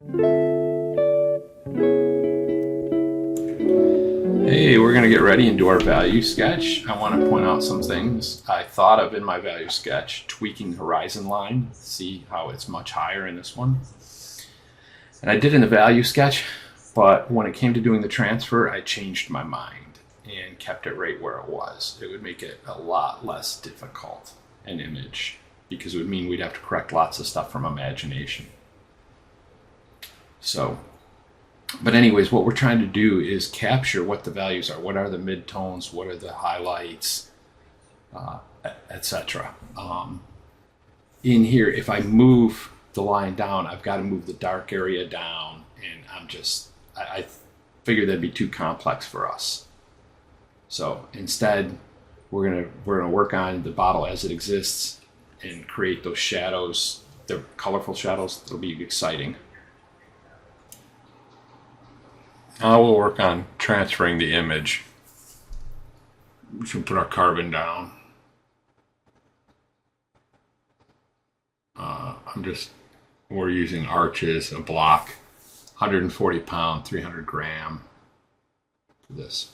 Hey, we're going to get ready and do our value sketch. I want to point out some things I thought of in my value sketch. Tweaking the horizon line, see how it's much higher in this one. And I did in the value sketch, but when it came to doing the transfer, I changed my mind and kept it right where it was. It would make it a lot less difficult, an image, because it would mean we'd have to correct lots of stuff from imagination. So, but anyways, what we're trying to do is capture what the values are. What are the midtones? What are the highlights? Etc. In here, if I move the line down, I've got to move the dark area down, and I figured that'd be too complex for us. So instead, we're gonna work on the bottle as it exists and create those shadows. They're colorful shadows. That'll be exciting. Now we'll work on transferring the image. We should put our carbon down. We're using arches, a block, 140 pound, 300 gram for this.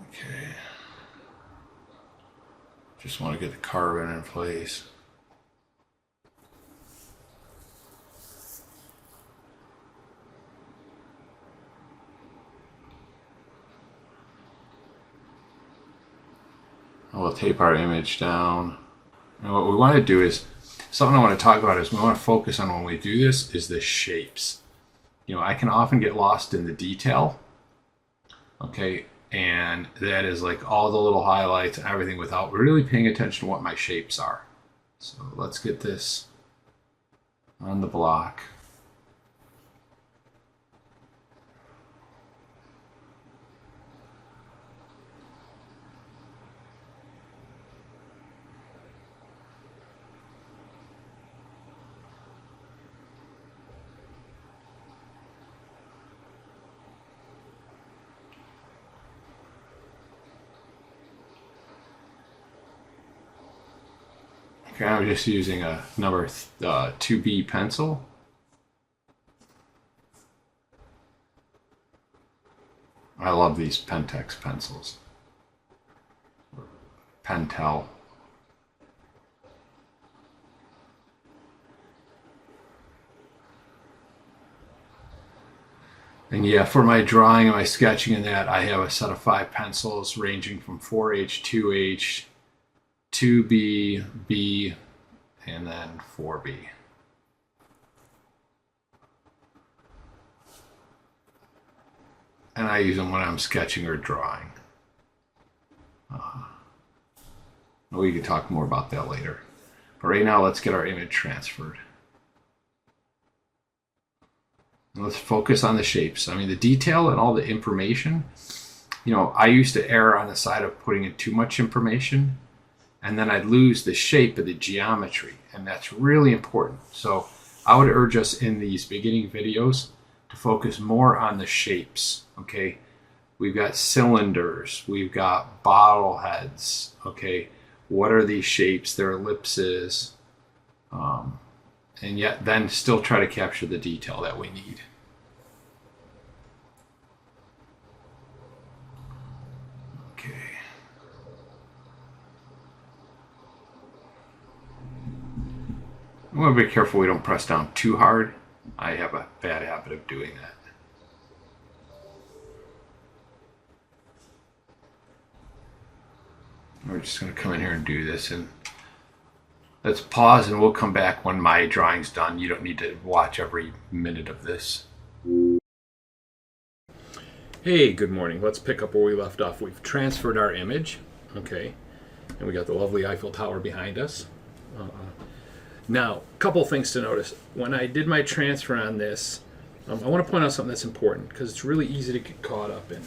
Okay. Just want to get the carbon in place. We'll tape our image down. And what we want to do is, something I want to talk about is we want to focus on when we do this is the shapes. You know, I can often get lost in the detail, okay, and that is like all the little highlights and everything without really paying attention to what my shapes are. So let's get this on the block. Okay, I'm just using a number 2B pencil. I love these Pentex pencils. Pentel. And yeah, for my drawing and my sketching and that, I have a set of 5 pencils ranging from 4H, 2H, 2B, B, and then 4B. And I use them when I'm sketching or drawing. We can talk more about that later. But right now, let's get our image transferred. And let's focus on the shapes. I mean, the detail and all the information, you know, I used to err on the side of putting in too much information, and then I'd lose the shape of the geometry, and that's really important. So I would urge us in these beginning videos to focus more on the shapes, okay? We've got cylinders, we've got bottle heads, okay? What are these shapes, their ellipses, and yet then still try to capture the detail that we need. I want to be careful we don't press down too hard. I have a bad habit of doing that. We're just going to come in here and do this, and let's pause and we'll come back when my drawing's done. You don't need to watch every minute of this. Hey, good morning. Let's pick up where we left off. We've transferred our image, okay, and we got the lovely Eiffel Tower behind us. Now, a couple things to notice. When I did my transfer on this, I want to point out something that's important because it's really easy to get caught up in.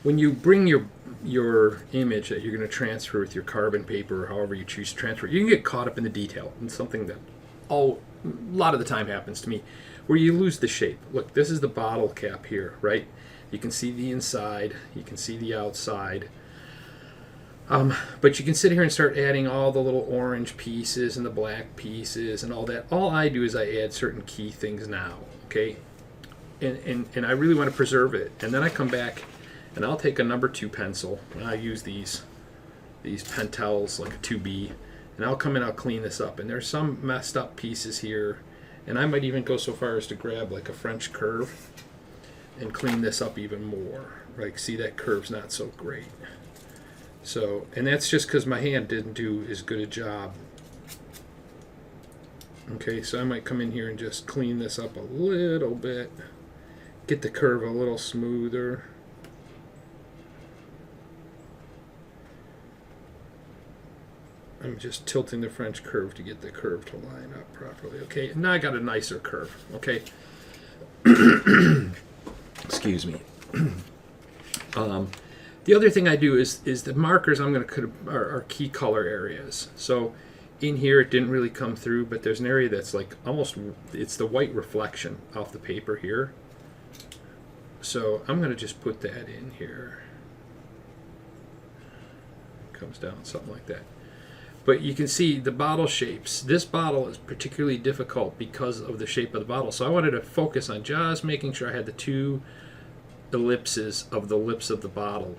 When you bring your image that you're going to transfer with your carbon paper or however you choose to transfer, you can get caught up in the detail, and something that a lot of the time happens to me, where you lose the shape. Look, this is the bottle cap here, right? You can see the inside, you can see the outside. But you can sit here and start adding all the little orange pieces and the black pieces and all that. All I do is I add certain key things now, okay? And I really want to preserve it. And then I come back and I'll take a number 2 pencil, and I use these Pentels, like a 2B, and I'll come in, I'll clean this up. And there's some messed up pieces here, and I might even go so far as to grab like a French curve and clean this up even more. Like, see, that curve's not so great. So, and that's just because my hand didn't do as good a job. Okay, so I might come in here and just clean this up a little bit, get the curve a little smoother. I'm just tilting the French curve to get the curve to line up properly. Okay, now I got a nicer curve. Okay. Excuse me. The other thing I do is the markers I'm going to cut are key color areas. So in here it didn't really come through, but there's an area that's like almost, it's the white reflection off the paper here. So I'm going to just put that in here. Comes down something like that. But you can see the bottle shapes. This bottle is particularly difficult because of the shape of the bottle. So I wanted to focus on just making sure I had the 2 ellipses of the lips of the bottle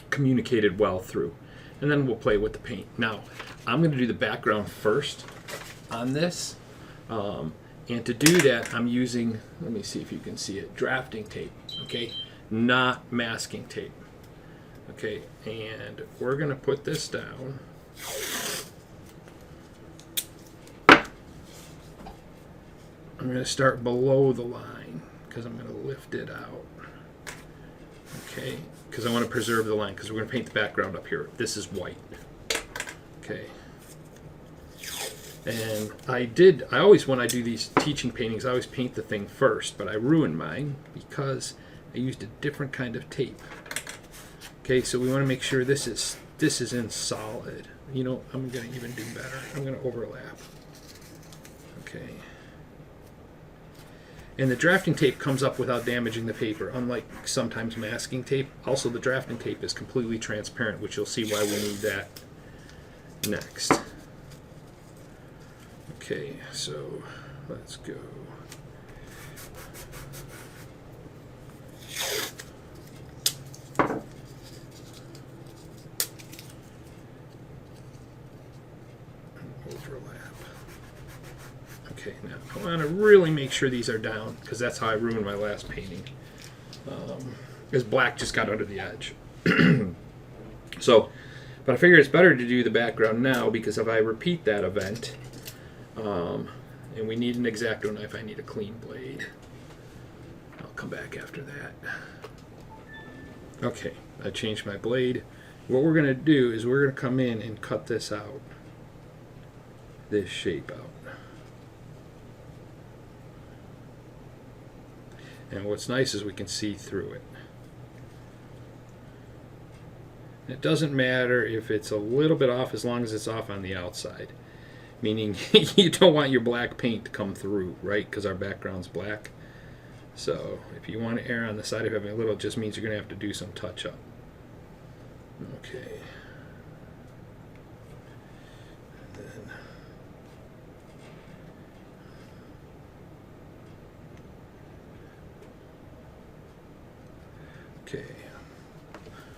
communicated well through. And then we'll play with the paint. Now, I'm going to do the background first on this. And to do that, I'm using, let me see if you can see it, drafting tape, okay? Not masking tape. Okay, and we're going to put this down. I'm going to start below the line because I'm going to lift it out. Okay, because I want to preserve the line because we're going to paint the background up here. This is white. Okay. And I always, when I do these teaching paintings, I always paint the thing first, but I ruined mine because I used a different kind of tape. Okay, so we want to make sure this is in solid. You know, I'm going to even do better. I'm going to overlap. Okay. And the drafting tape comes up without damaging the paper, unlike sometimes masking tape. Also, the drafting tape is completely transparent, which you'll see why we need that next. Okay, so let's go. Overlap. Okay, now I want to really make sure these are down because that's how I ruined my last painting. Because black just got under the edge. So, but I figure it's better to do the background now because if I repeat that event, and we need an X-Acto knife, I need a clean blade. I'll come back after that. Okay, I changed my blade. What we're going to do is we're going to come in and cut this out. This shape out. And what's nice is we can see through it. It doesn't matter if it's a little bit off as long as it's off on the outside. Meaning you don't want your black paint to come through, right? Because our background's black. So if you want to err on the side of having a little, it just means you're going to have to do some touch up. Okay.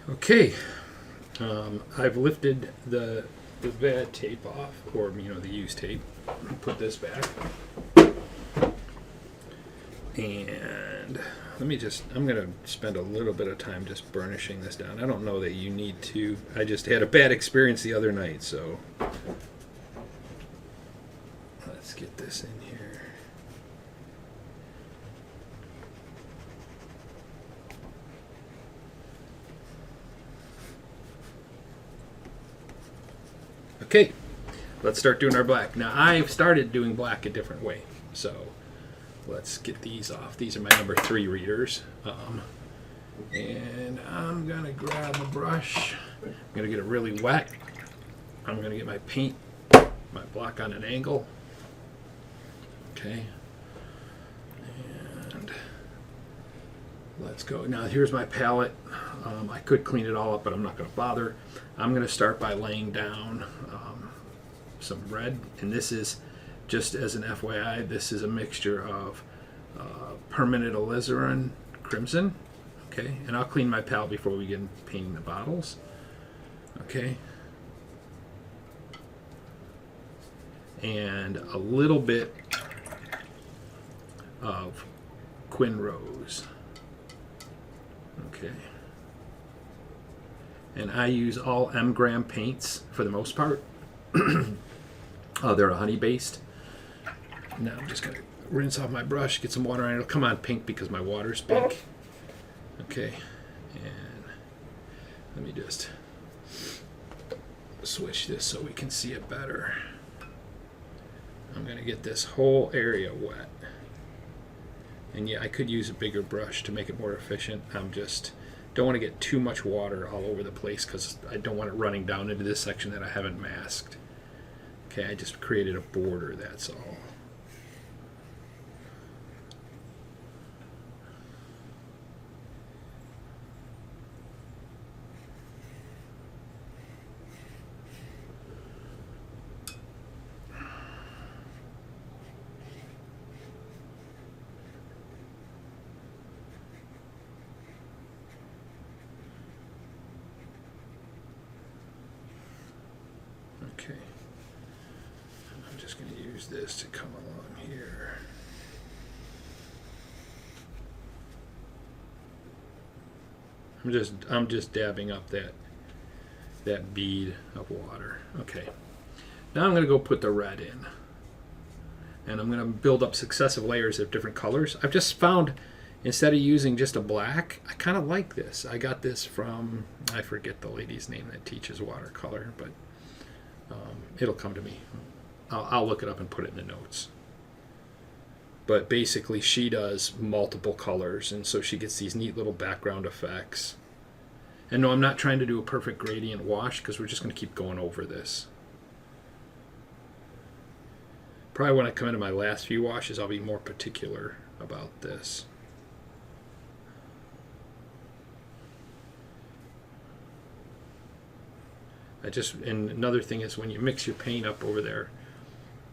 Okay, I've lifted the bad tape off, or the used tape. Put this back, and I'm gonna spend a little bit of time just burnishing this down. I don't know that you need to. I just had a bad experience the other night, so let's get this in here. Okay, let's start doing our black. Now, I've started doing black a different way, so let's get these off. These are my number 3 readers. And I'm going to grab a brush. I'm going to get it really wet. I'm going to get my paint, my block on an angle. Okay. And Let's go. Now here's my palette. I could clean it all up, but I'm not going to bother. I'm going to start by laying down some red, and this is, just as an FYI, this is a mixture of permanent alizarin crimson. Okay, and I'll clean my palette before we get painting the bottles. Okay, and a little bit of Quin Rose. Okay, and I use all M-gram paints for the most part. They're honey based. Now I'm just gonna rinse off my brush, get some water on it. It'll come on pink because my water's pink. Okay, and let me just switch this so we can see it better. I'm gonna get this whole area wet. And yeah, I could use a bigger brush to make it more efficient. I'm just don't want to get too much water all over the place because I don't want it running down into this section that I haven't masked. Okay, I just created a border, that's all. Okay, I'm just going to use this to come along here. I'm just dabbing up that bead of water. Okay, now I'm going to go put the red in, and I'm going to build up successive layers of different colors. I've just found, instead of using just a black, I kind of like this. I got this from, I forget the lady's name that teaches watercolor, but it'll come to me. I'll look it up and put it in the notes. But basically she does multiple colors, and so she gets these neat little background effects. And no, I'm not trying to do a perfect gradient wash because we're just going to keep going over this. Probably when I come into my last few washes, I'll be more particular about this. And another thing is when you mix your paint up over there,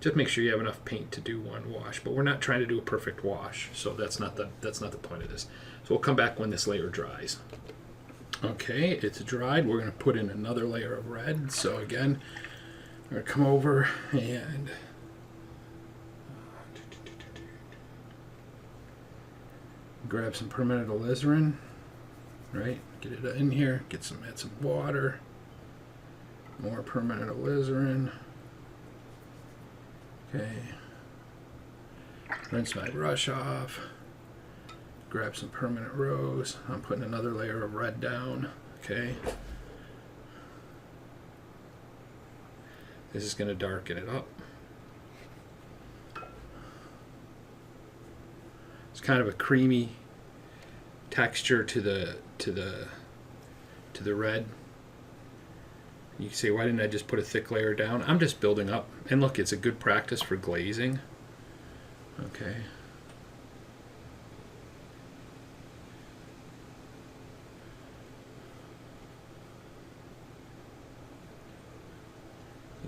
just make sure you have enough paint to do one wash. But we're not trying to do a perfect wash, so that's not the point of this. So we'll come back when this layer dries. Okay, it's dried. We're going to put in another layer of red. So again, we're going to come over and grab some permanent alizarin. Right, get it in here. Add some water. More permanent alizarin. Okay. Rinse my brush off. Grab some permanent rose. I'm putting another layer of red down. Okay. This is going to darken it up. It's kind of a creamy texture to the red. You can say, why didn't I just put a thick layer down? I'm just building up. And look, it's a good practice for glazing. Okay.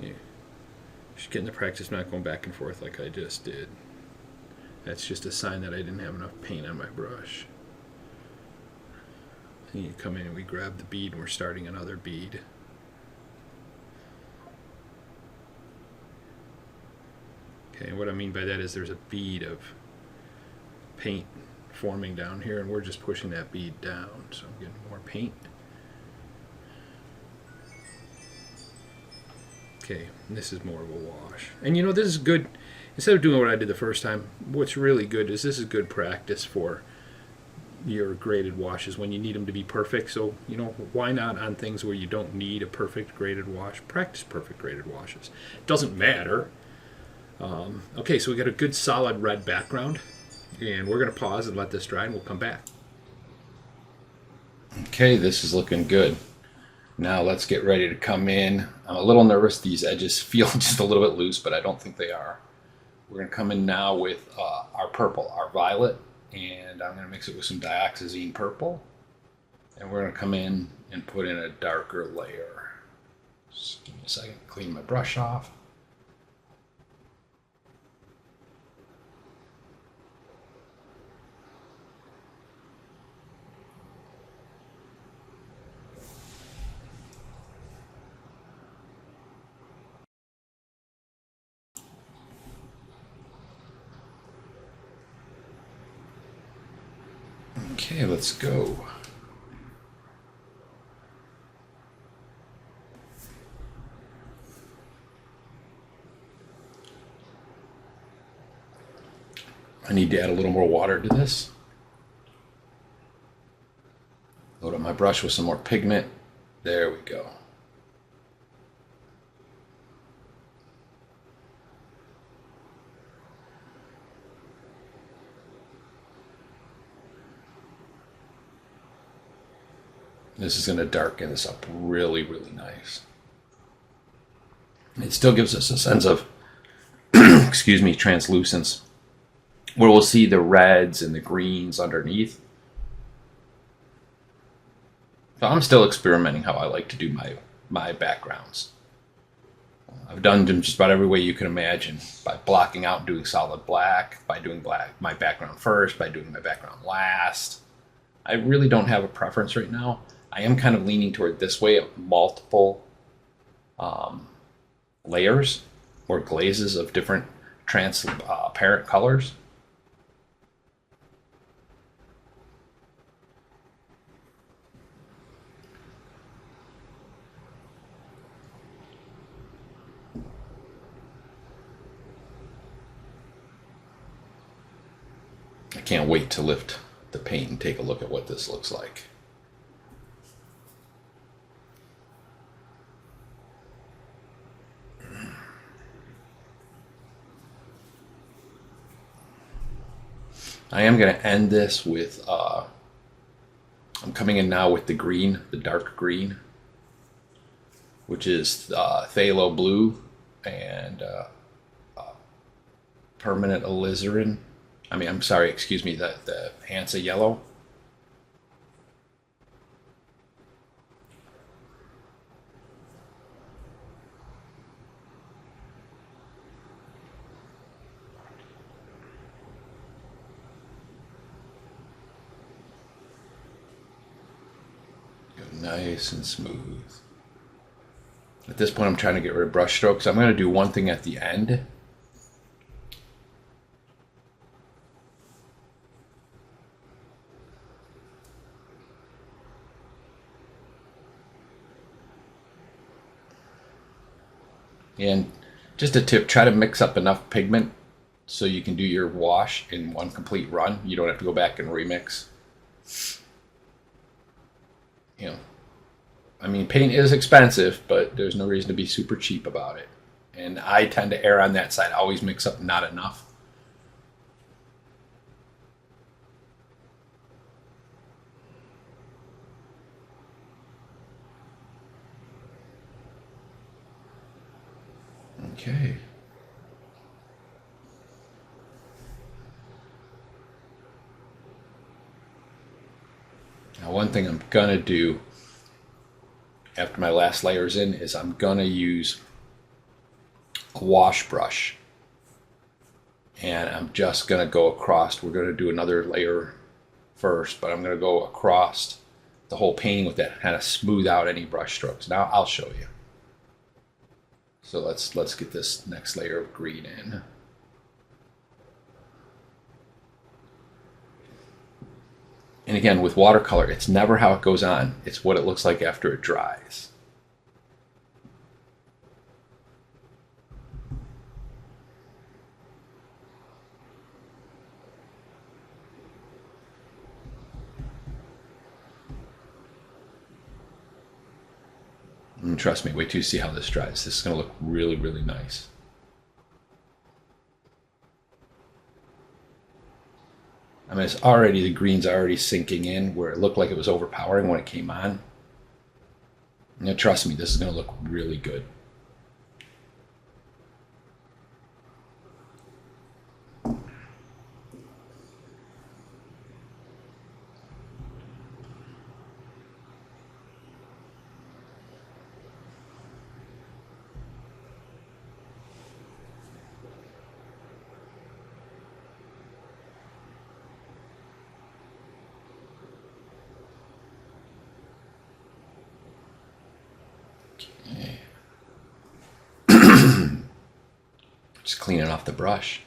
Yeah. Just getting the practice, not going back and forth like I just did. That's just a sign that I didn't have enough paint on my brush. And you come in and we grab the bead and we're starting another bead. Okay, and what I mean by that is there's a bead of paint forming down here, and we're just pushing that bead down. So I'm getting more paint. Okay, and this is more of a wash. And you know, this is good. Instead of doing what I did the first time, what's really good is this is good practice for your graded washes when you need them to be perfect. So, you know, why not on things where you don't need a perfect graded wash? Practice perfect graded washes. Doesn't matter. Okay, so we got a good solid red background, and we're going to pause and let this dry, and we'll come back. Okay, this is looking good. Now let's get ready to come in. I'm a little nervous. These edges feel just a little bit loose, but I don't think they are. We're going to come in now with our purple, our violet, and I'm going to mix it with some dioxazine purple, and we're going to come in and put in a darker layer. Just give me a second to clean my brush off. Okay, let's go. I need to add a little more water to this. Load up my brush with some more pigment. There we go. This is going to darken this up really, really nice. It still gives us a sense of, excuse me, translucence, where we'll see the reds and the greens underneath. So I'm still experimenting how I like to do my backgrounds. I've done them just about every way you can imagine, by blocking out and doing solid black, by doing my background first, by doing my background last. I really don't have a preference right now. I am kind of leaning toward this way of multiple layers or glazes of different transparent colors. I can't wait to lift the paint and take a look at what this looks like. I am going to end this with, I'm coming in now with the green, the dark green, which is phthalo blue and permanent alizarin. I'm sorry, excuse me, the Hansa yellow. Nice and smooth. At this point, I'm trying to get rid of brush strokes. I'm going to do one thing at the end. And just a tip, try to mix up enough pigment so you can do your wash in one complete run. You don't have to go back and remix. You know, paint is expensive, but there's no reason to be super cheap about it. And I tend to err on that side. I always mix up not enough. Okay. Now, one thing I'm gonna do after my last layer's in is I'm gonna use a wash brush, and I'm just gonna go across. We're gonna do another layer first, but I'm gonna go across the whole painting with that, kind of smooth out any brush strokes. Now I'll show you. So let's get this next layer of green in. And again, with watercolor, it's never how it goes on. It's what it looks like after it dries. And trust me, wait till you see how this dries. This is going to look really, really nice. It's already, the green's already sinking in where it looked like it was overpowering when it came on. Now, trust me, this is going to look really good. Just cleaning off the brush.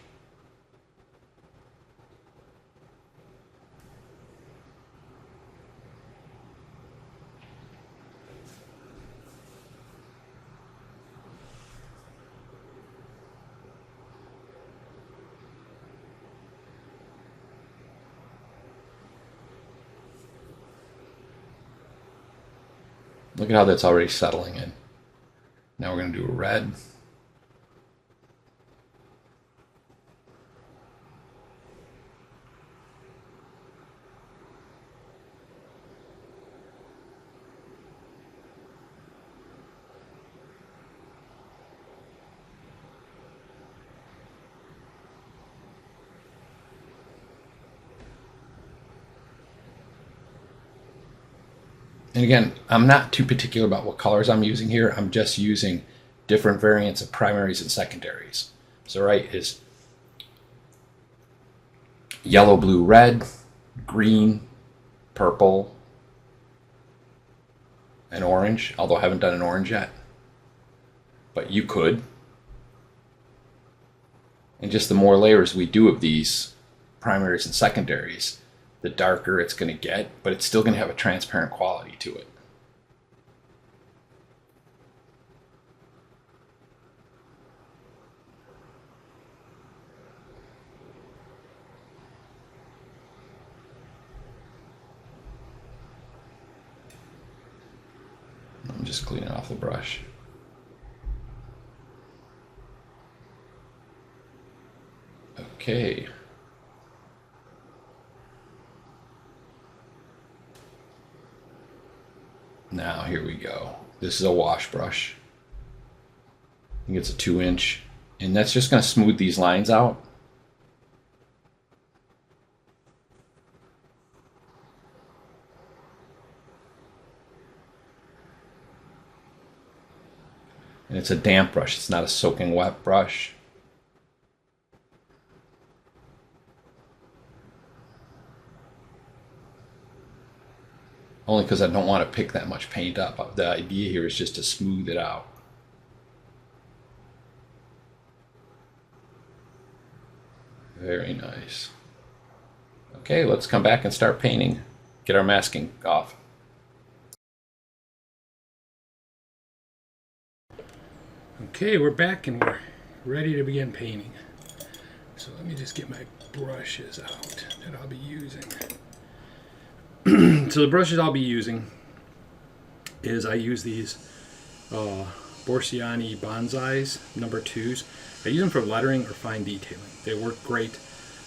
Look at how that's already settling in. Now we're going to do a red. And again, I'm not too particular about what colors I'm using here. I'm just using different variants of primaries and secondaries. So right is yellow, blue, red, green, purple, and orange, although I haven't done an orange yet. But you could. And just the more layers we do of these primaries and secondaries, the darker it's going to get, but it's still going to have a transparent quality to it. I'm just cleaning off the brush. Okay. Now here we go. This is a wash brush. I think it's a 2-inch, and that's just going to smooth these lines out. And it's a damp brush, it's not a soaking wet brush. Only because I don't want to pick that much paint up. The idea here is just to smooth it out. Very nice. Okay, let's come back and start painting. Get our masking off. Okay, we're back and we're ready to begin painting. So let me just get my brushes out that I'll be using. So the brushes I'll be using is I use these Borsiani Bonsais #2s. I use them for lettering or fine detailing. They work great.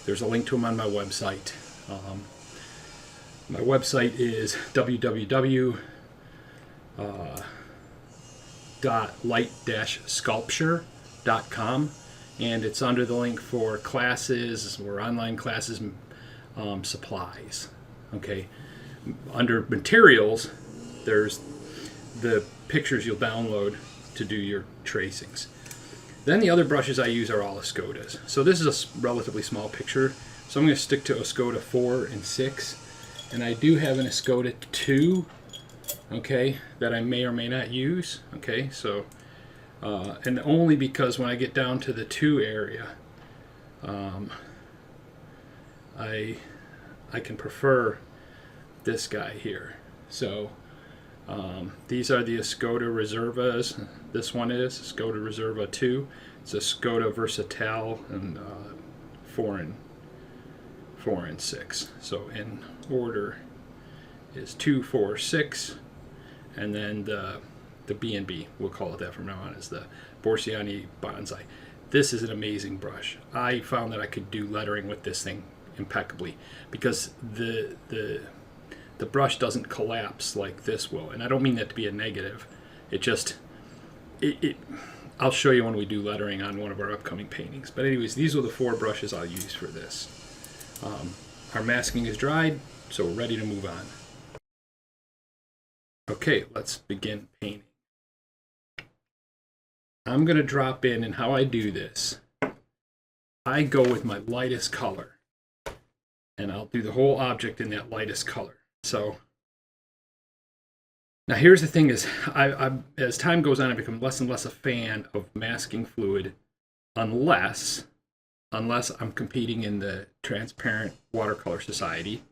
There's a link to them on my website. My website is www.light-sculpture.com, and it's under the link for classes or online classes, supplies. Okay, under materials, there's the pictures you'll download to do your tracings. Then the other brushes I use are all Escodas. So this is a relatively small picture, so I'm going to stick to Escoda 4 and 6. And I do have an Escoda 2, okay, that I may or may not use. Okay, so, and only because when I get down to the 2 area, I can prefer this guy here. So these are the Escoda Reservas. This one is Escoda Reserva 2. It's a Escoda Versatile and 4 and 6. So in order is 2, 4, 6, and then the B&B, we'll call it that from now on, is the Borsiani Bonsai. This is an amazing brush. I found that I could do lettering with this thing impeccably because the brush doesn't collapse like this will, and I don't mean that to be a negative. It just I'll show you when we do lettering on one of our upcoming paintings. But anyways, these are the 4 brushes I'll use for this. Our masking is dried, so we're ready to move on. Okay, let's begin painting. I'm going to drop in, and how I do this, I go with my lightest color, and I'll do the whole object in that lightest color. So now here's the thing is, I as time goes on, I become less and less a fan of masking fluid unless I'm competing in the Transparent Watercolor Society,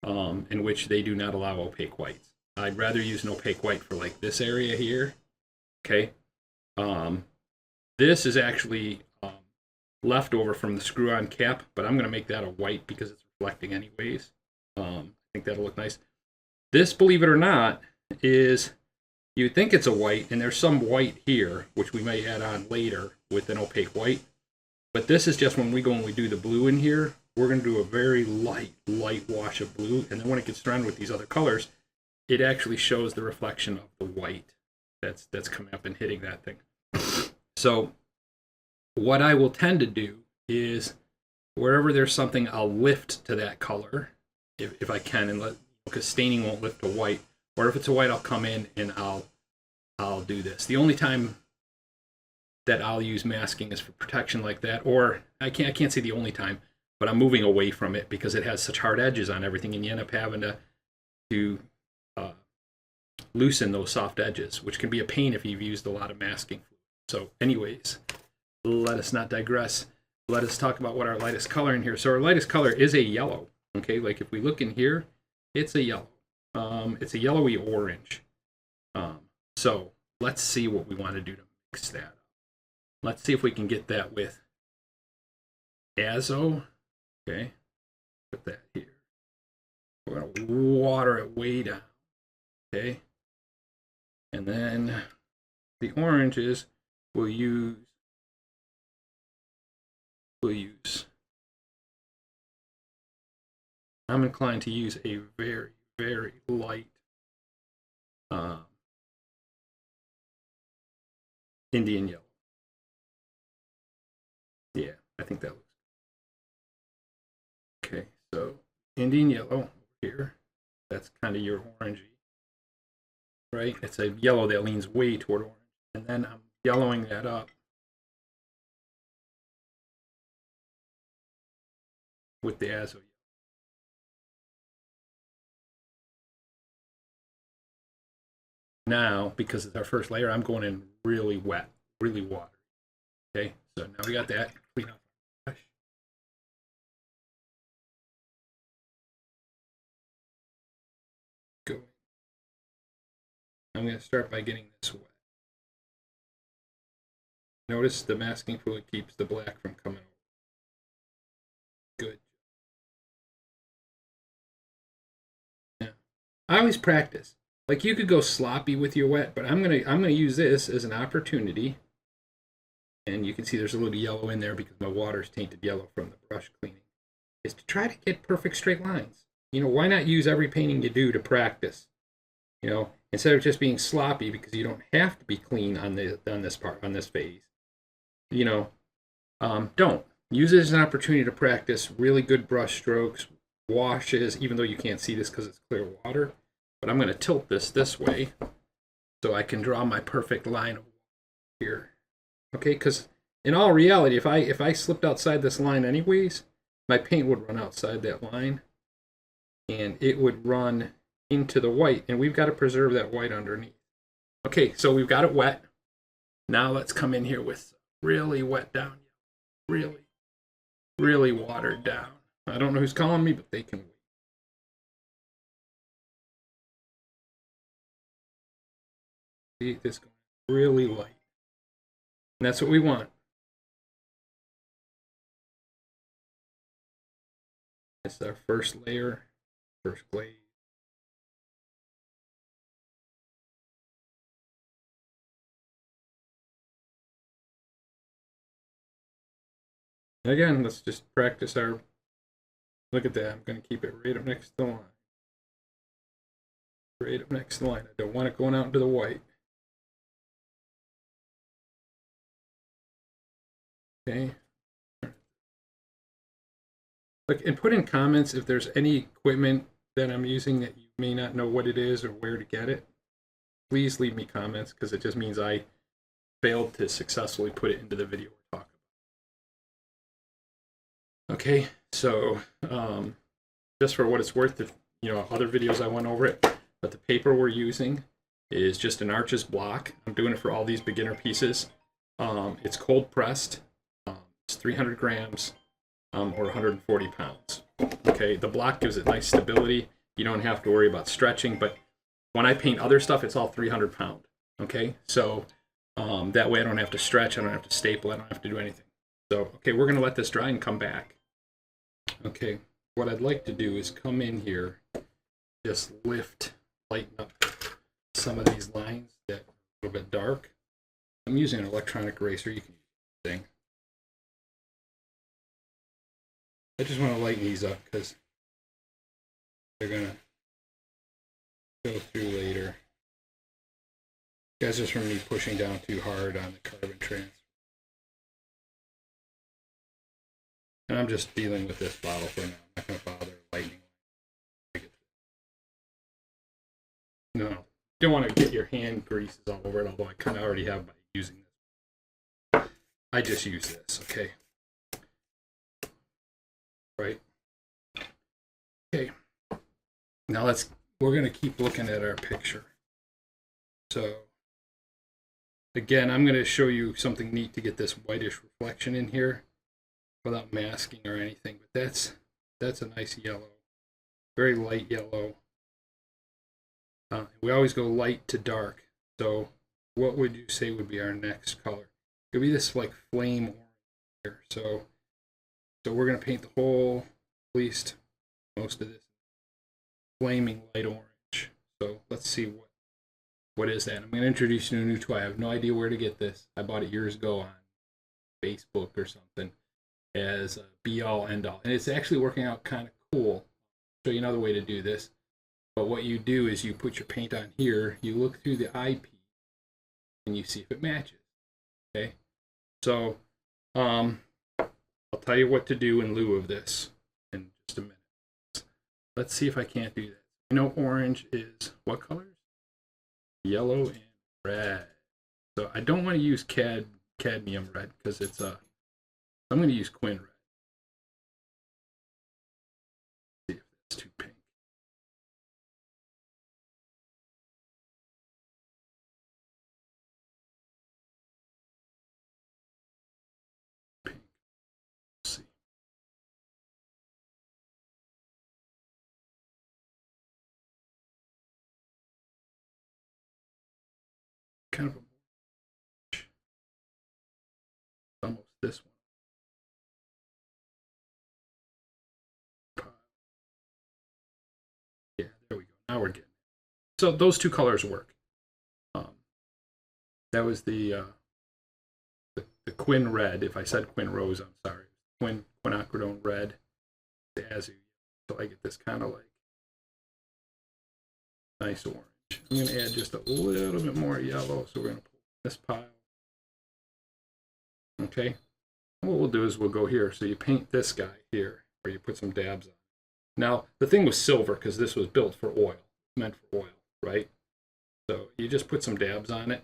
in which they do not allow opaque whites. I'd rather use an opaque white for like this area here. Okay. This is actually leftover from the screw-on cap, but I'm going to make that a white because it's reflecting anyways. I think that'll look nice. This, believe it or not, is, you'd think it's a white, and there's some white here, which we may add on later with an opaque white. But this is just when we go and we do the blue in here, we're going to do a very light wash of blue. And then when it gets surrounded with these other colors, it actually shows the reflection of the white that's coming up and hitting that thing. So what I will tend to do is wherever there's something, I'll lift to that color if I can, and because staining won't lift to white. Or if it's a white, I'll come in and I'll do this. The only time that I'll use masking is for protection like that, or I can't say the only time, but I'm moving away from it because it has such hard edges on everything, and you end up having to loosen those soft edges, which can be a pain if you've used a lot of masking. So anyways, let us not digress. Let us talk about what our lightest color in here. So our lightest color is a yellow. Okay, like if we look in here, it's a yellow. It's a yellowy orange. So let's see what we want to do to mix that up. Let's see if we can get that with azo. Okay, put that here. We're going to water it way down. Okay, and then the oranges we'll use. I'm inclined to use a very, very light Indian yellow. Yeah, I think that looks good. Okay, so Indian yellow here. That's kind of your orangey, right? It's a yellow that leans way toward orange. And then I'm yellowing that up with the azo yellow. Now, because it's our first layer, I'm going in really wet, really watery. Okay, so now we got that. Clean up our brush. Go. I'm going to start by getting this wet. Notice the masking fluid keeps the black from coming over. Good. Yeah. I always practice. Like, you could go sloppy with your wet, but I'm gonna use this as an opportunity. And you can see there's a little yellow in there because my water's tainted yellow from the brush cleaning. Is to try to get perfect straight lines. You know, why not use every painting you do to practice? You know, instead of just being sloppy, because you don't have to be clean on this part, on this phase. You know, don't use it as an opportunity to practice really good brush strokes, washes, even though you can't see this because it's clear water. But I'm going to tilt this way so I can draw my perfect line here. Okay, because in all reality, if I slipped outside this line anyways, my paint would run outside that line, and it would run into the white, and we've got to preserve that white underneath. Okay, so we've got it wet. Now let's come in here with really wet down, really watered down. I don't know who's calling me, but they can wait. See, this going really light. And that's what we want. It's our first layer, first glaze. Again, let's just practice our, look at that, I'm going to keep it right up next to the line. Right up next to the line. I don't want it going out into the white. Okay. Look, and put in comments if there's any equipment that I'm using that you may not know what it is or where to get it. Please leave me comments, because it just means I failed to successfully put it into the video we're talking about. Okay, so just for what it's worth, if, you know, other videos I went over it, but the paper we're using is just an Arches block. I'm doing it for all these beginner pieces. It's cold pressed. It's 300 grams or 140 pounds. Okay, the block gives it nice stability. You don't have to worry about stretching, but when I paint other stuff, it's all 300 pound. Okay, so that way I don't have to stretch, I don't have to staple, I don't have to do anything. So, okay, we're going to let this dry and come back. Okay, what I'd like to do is come in here, just lighten up some of these lines that are a little bit dark. I'm using an electronic eraser, you can use anything. I just want to lighten these up because they're going to go through later. Guys, just from me pushing down too hard on the carbon transfer. And I'm just dealing with this bottle for now. I'm not going to bother lightening. No, don't want to get your hand greases all over it, although I kind of already have by using this. I just use this, okay? Right? Okay. Now we're going to keep looking at our picture. So, again, I'm going to show you something neat to get this whitish reflection in here without masking or anything, but that's a nice yellow, very light yellow. We always go light to dark. So what would you say would be our next color? It would be this like flame orange here. So we're going to paint the whole, at least most of this, flaming light orange. So let's see what is that. I'm going to introduce you to a new tool. I have no idea where to get this. I bought it years ago on Facebook or something as a be all end all. And it's actually working out kind of cool. I'll show you another way to do this. But what you do is you put your paint on here, you look through the eyepiece, and you see if it matches. Okay? So, I'll tell you what to do in lieu of this in just a minute. Let's see if I can't do that. I know orange is what colors? Yellow and red. So I don't want to use cadmium red because it's I'm going to use quin red. See if that's too pink. Kind of almost this one. Yeah, there we go. Now we're getting it. So those two colors work. That was the quin red. If I said quin rose, I'm sorry. Quinacridone red. The azure. So I get this kind of like nice orange. I'm going to add just a little bit more yellow, so we're going to pull this pile. Okay, and what we'll do is we'll go here. So you paint this guy here, or you put some dabs on. Now, the thing was silver because this was built for oil, meant for oil, right? So you just put some dabs on it,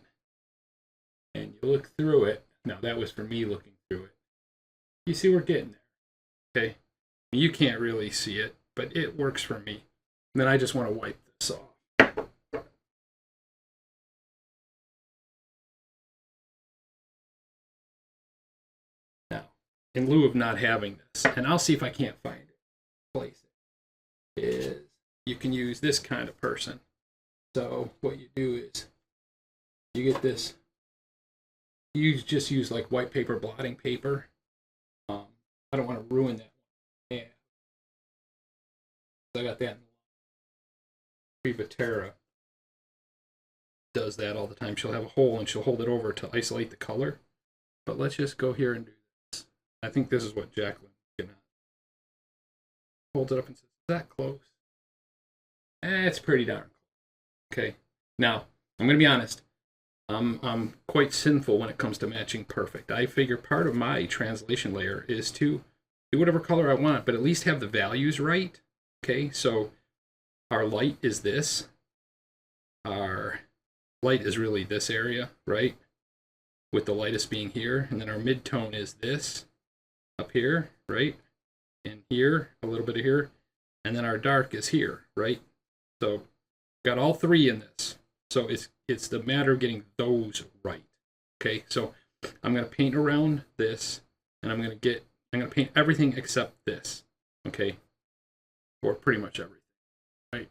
and you look through it. Now, that was for me looking through it. You see we're getting there, okay? You can't really see it, but it works for me. And then I just want to wipe this off. In lieu of not having this, and I'll see if I can't find it, place it, is you can use this kind of person. So what you do is you get this, you just use like white paper, blotting paper. I don't want to ruin that one. Yeah. I got that in Privatera does that all the time. She'll have a hole and she'll hold it over to isolate the color. But let's just go here and do this. I think this is what Jacqueline holds it up and says, is that close? It's pretty darn close. Okay. Now, I'm going to be honest. I'm quite sinful when it comes to matching perfect. I figure part of my translation layer is to do whatever color I want, but at least have the values right. Okay, so our light is this. Our light is really this area, right? With the lightest being here. And then our mid-tone is this up here, right? And here, a little bit of here. And then our dark is here, right? So got all three in this. So it's the matter of getting those right. Okay, so I'm going to paint around this. and I'm gonna paint everything except this, okay, or pretty much everything, right?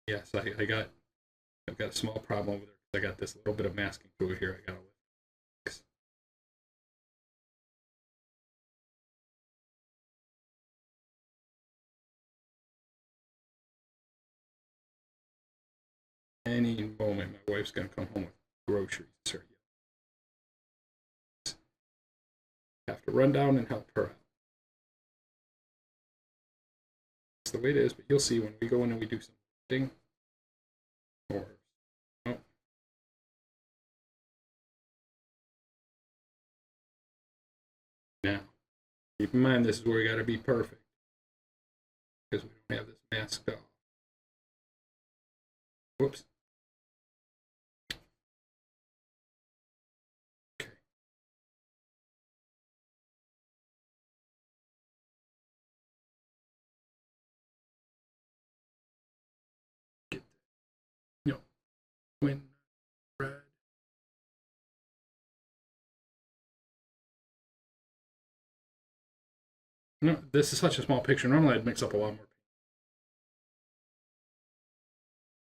Yes, I've got a small problem over there. I got this little bit of masking fluid here. I gotta fix. Any moment, my wife's gonna come home with groceries. So have to run down and help her out. That's the way it is. But you'll see when we go in and we do something. Or oh. Now, keep in mind this is where we gotta be perfect because we don't have this masked off. Whoops. Okay. Get that. No. When red. No, this is such a small picture. Normally I'd mix up a lot more.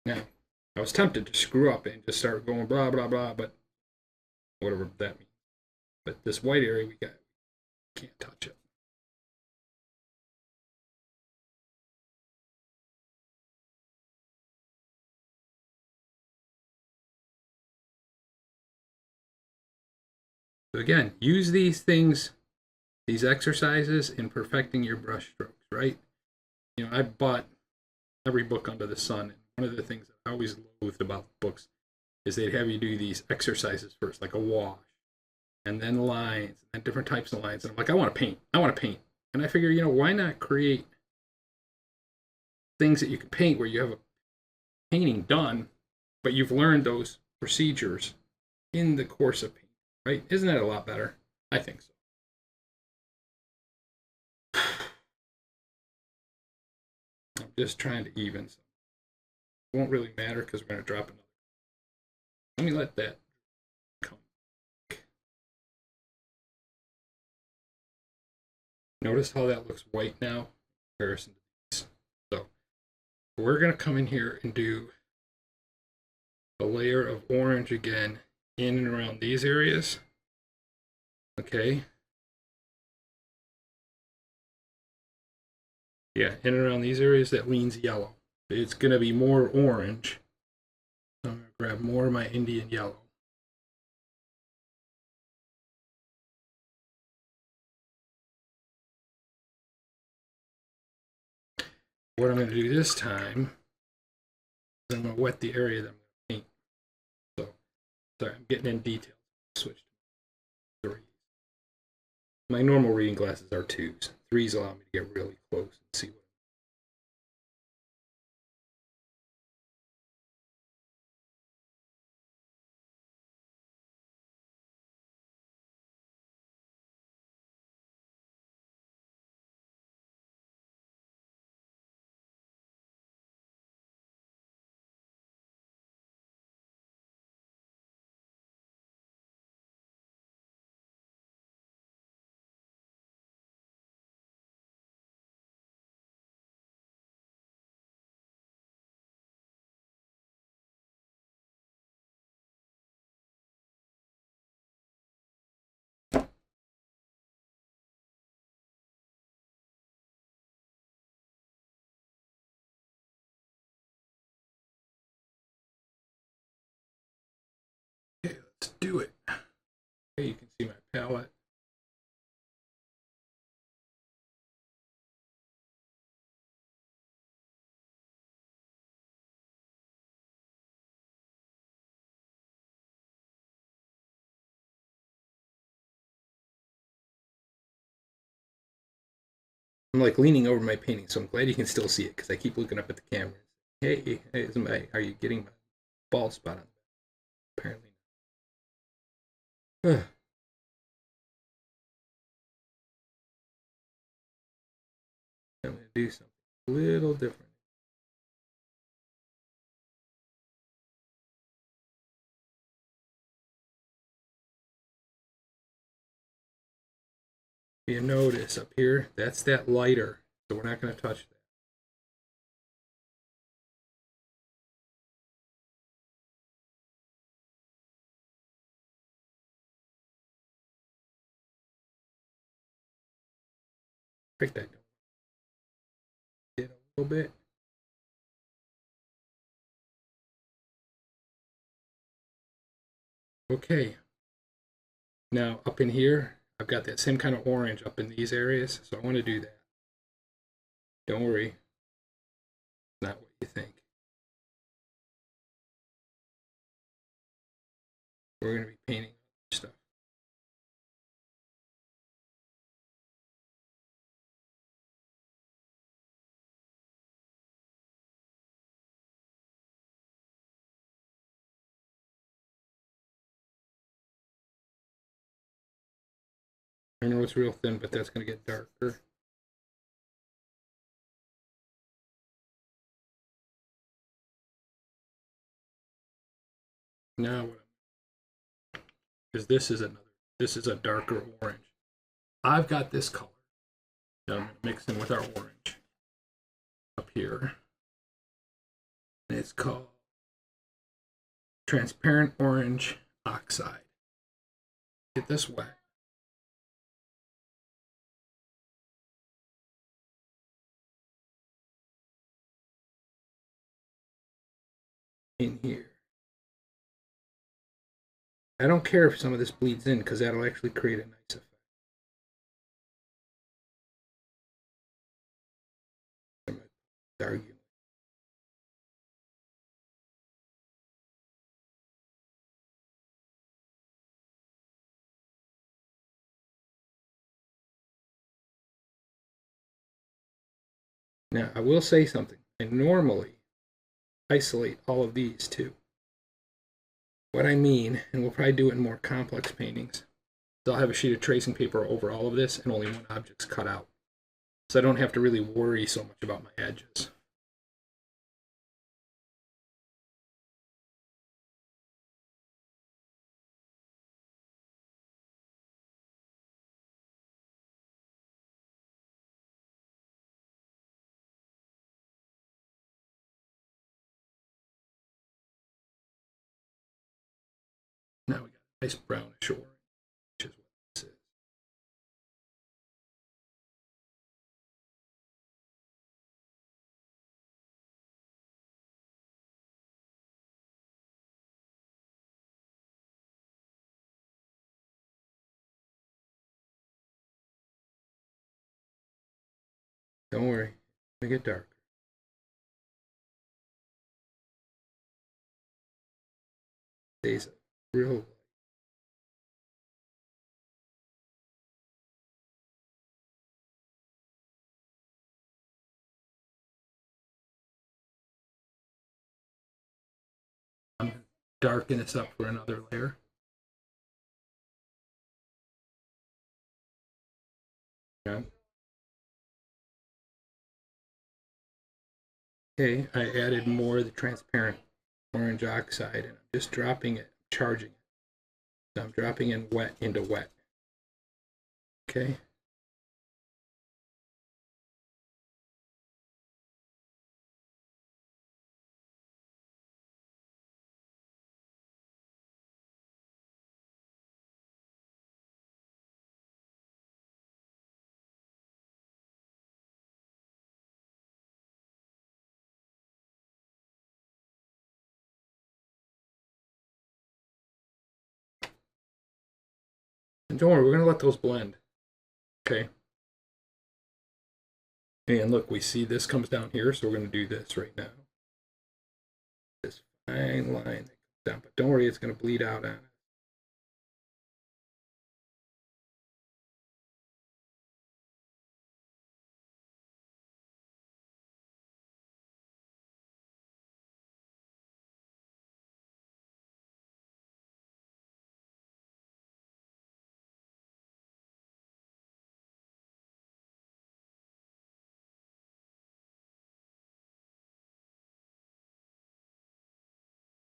Now, I was tempted to screw up and just start going blah blah blah, but whatever that means. But this white area we can't touch it. So again, use these things, these exercises in perfecting your brush strokes, right? You know, I bought every book under the sun, and one of the things that I always loathed about books is they'd have you do these exercises first, like a wash, and then lines, and then different types of lines. And I'm like, I want to paint. I want to paint. And I figure, you know, why not create things that you can paint where you have a painting done, but you've learned those procedures in the course of painting, right? Isn't that a lot better? I think so. I'm just trying to even. So it won't really matter because we're going to drop another. Let me let that come. Notice how that looks white now in comparison to these. So we're going to come in here and do a layer of orange again in and around these areas. Okay. Yeah, in and around these areas that leans yellow. It's going to be more orange. So I'm going to grab more of my Indian yellow. What I'm going to do this time is I'm going to wet the area that I'm going to paint. So, sorry, I'm getting in detail. Switch to 3s. My normal reading glasses are 2s. 3s allow me to get really close and see what. Okay, let's do it. Okay, you can see my palette. I'm like leaning over my painting, so I'm glad you can still see it because I keep looking up at the camera. Hey, are you getting my bald spot on? Apparently not. I'm going to do something a little different. You notice up here, that's that lighter, so we're not going to touch that. Break that down a little bit. Okay. Now up in here, I've got that same kind of orange up in these areas, so I want to do that. Don't worry, it's not what you think. We're going to be painting stuff. I know it's real thin, but that's going to get darker. Now, because this is a darker orange. I've got this color that I'm going to mix in with our orange up here. And it's called transparent orange oxide. Get this wet. In here. I don't care if some of this bleeds in because that'll actually create a nice effect. Argue. Now, I will say something. I normally isolate all of these too. What I mean, and we'll probably do it in more complex paintings, is I'll have a sheet of tracing paper over all of this and only one object's cut out. So I don't have to really worry so much about my edges. Now we got a nice brownish orange, which is what this is. Don't worry, make it dark. Stays real. I'm going to darken this up for another layer. Okay. Okay, I added more of the transparent orange oxide and I'm just dropping it, charging it. So I'm dropping in wet into wet. Okay. And don't worry, we're going to let those blend. Okay. And look, we see this comes down here, so we're going to do this right now. This fine line that comes down, but don't worry, it's going to bleed out on it.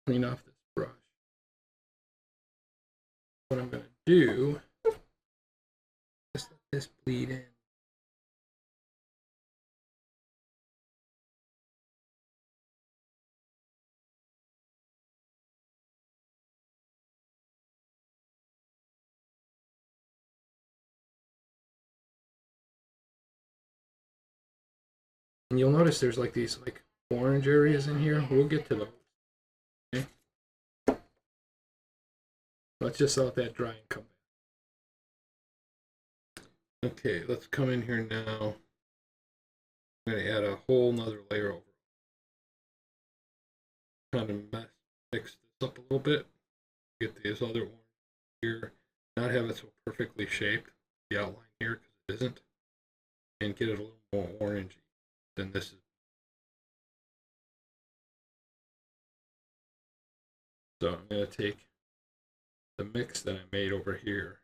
Clean off this brush. What I'm going to do, just let this bleed in. And you'll notice there's like these like orange areas in here. We'll get to those. Okay. Let's just let that dry and come back. Okay, let's come in here now. I'm going to add a whole nother layer over. Kind of mix this up a little bit. Get these other ones here. Not have it so perfectly shaped, the outline here, because it isn't. And get it a little more orangey than this is. So I'm going to take the mix that I made over here.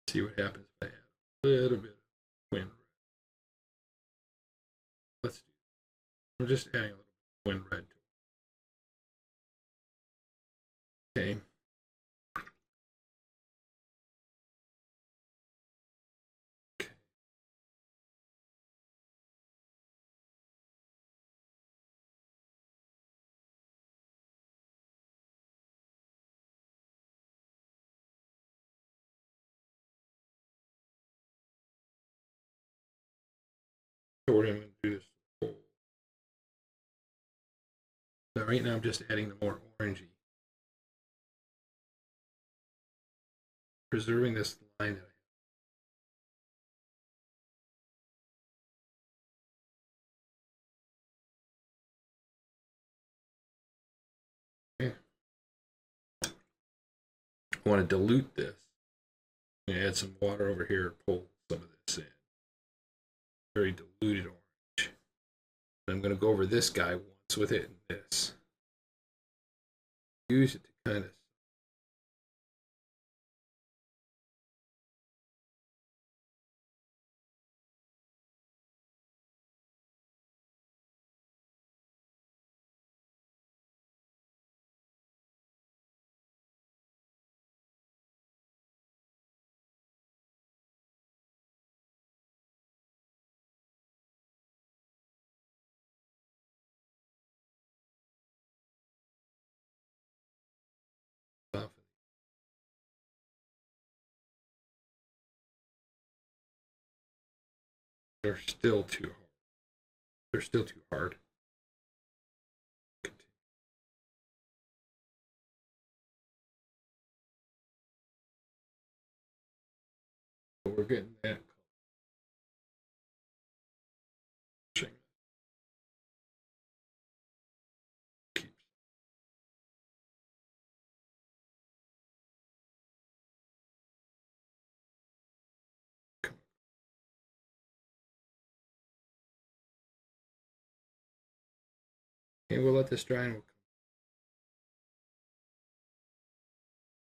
See what happens if I add a little bit of wind red. Let's do it. I'm just adding a little bit of wind red to it. Okay. So we're going to do this. So right now I'm just adding the more orangey. Preserving this line that I have. Okay. I want to dilute this. I'm going to add some water over here, pull some of this in. Very diluted orange. And I'm going to go over this guy once with it and this. Use it to kind of soften. They're still too hard. They're still too hard. But we're getting that. Okay, we'll let this dry and we'll come.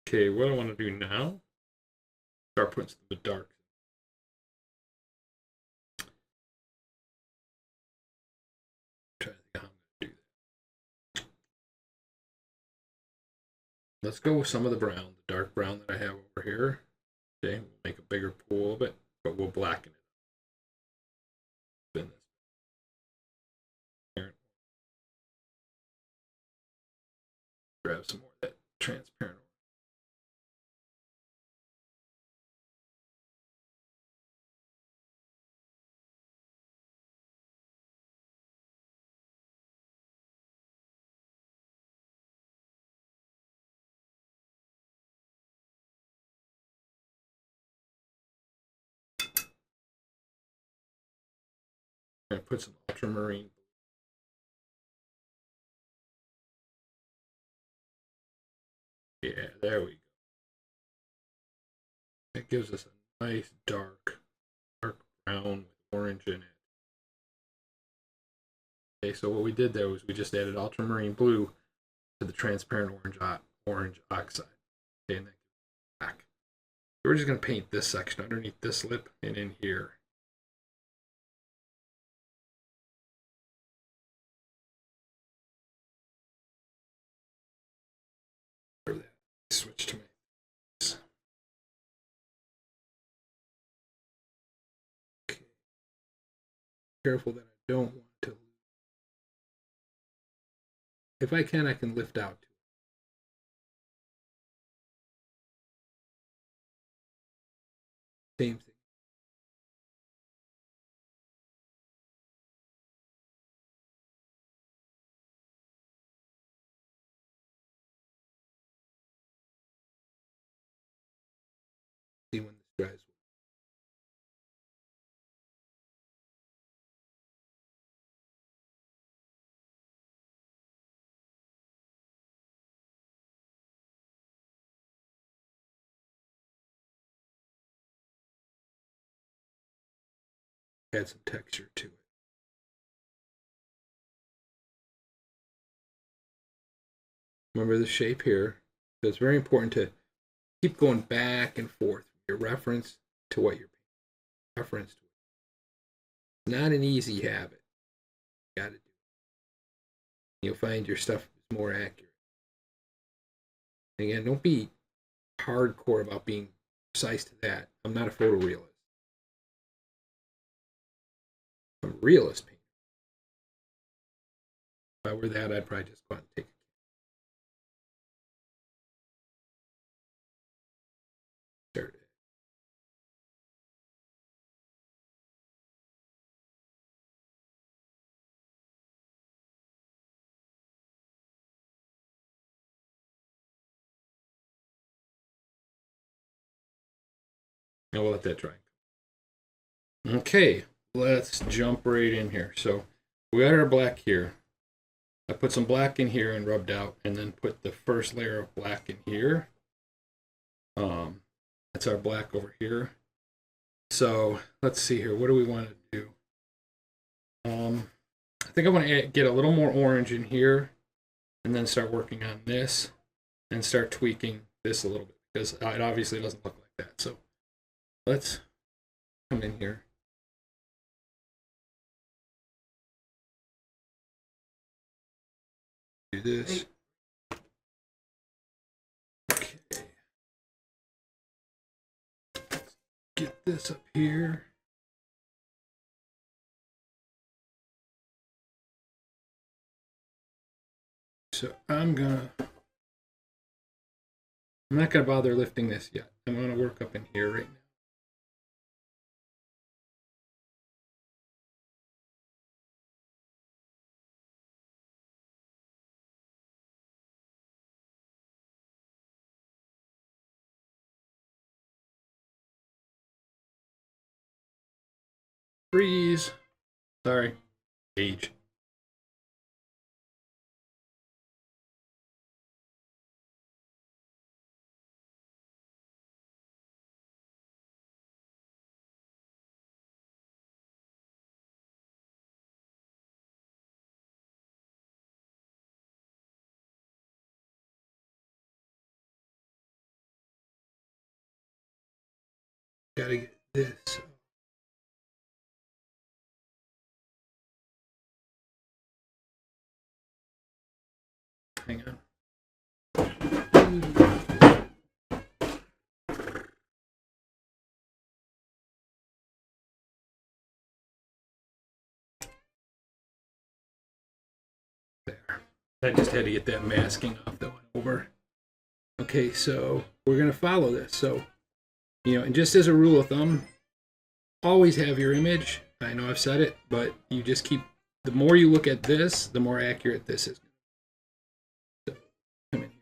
Okay, what I want to do now, start putting some of the dark. Try to think how I'm going to do that. Let's go with some of the brown, the dark brown that I have over here. Okay, we'll make a bigger pool of it, but we'll blacken it. Spin this. Grab some more of that transparent. I'm going to put some ultramarine. Yeah, there we go. That gives us a nice dark brown with orange in it. Okay, so what we did there was we just added ultramarine blue to the transparent orange oxide. Okay, and that gives it black. we're just going to paint this section underneath this lip and in here. Switch to my. Okay. Careful that I don't want to. If I can lift out. Same thing. See when this dries. Add some texture to it. Remember the shape here. So it's very important to keep going back and forth from your reference to what you're reference to. It's not an easy habit. You got to do it. You'll find your stuff is more accurate. And again, don't be hardcore about being precise to that. I'm not a photorealist. I'm a realist painter. If I were that, I'd probably just go out and take it. Start it. And we'll let that dry. Okay, let's jump right in here. So we got our black here. I put some black in here and rubbed out, and then put the first layer of black in here. That's our black over here. So let's see here. What do we want to do? I think I want to get a little more orange in here, and then start working on this, and start tweaking this a little bit, because it obviously doesn't look like that. So let's come in here. Do this. Okay. Get this up here. So I'm not gonna bother lifting this yet. I'm gonna work up in here right now. Freeze. Sorry. Age. Gotta get this. Hang on. There. I just had to get that masking off that went over. Okay, so we're gonna follow this. So, and just as a rule of thumb, always have your image. I know I've said it, but you just keep, the more you look at this, the more accurate this is. So, come in here.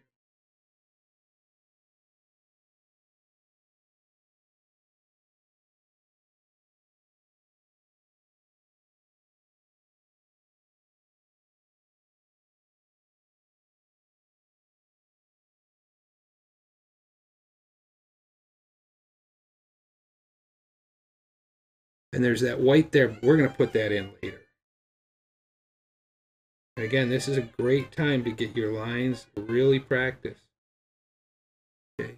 And there's that white there. We're going to put that in later. And again, this is a great time to get your lines really practiced. Okay.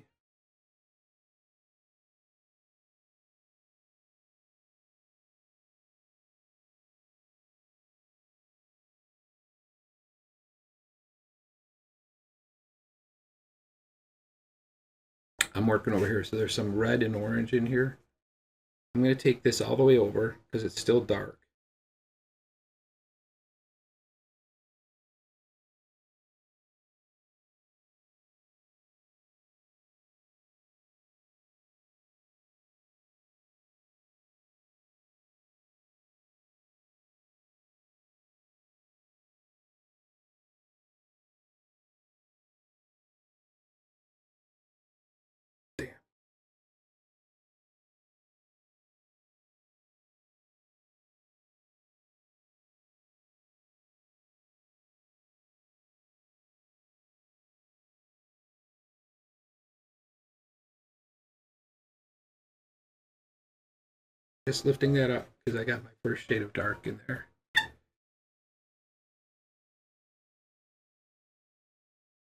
I'm working over here, so there's some red and orange in here. I'm going to take this all the way over because it's still dark. Just lifting that up because I got my first shade of dark in there.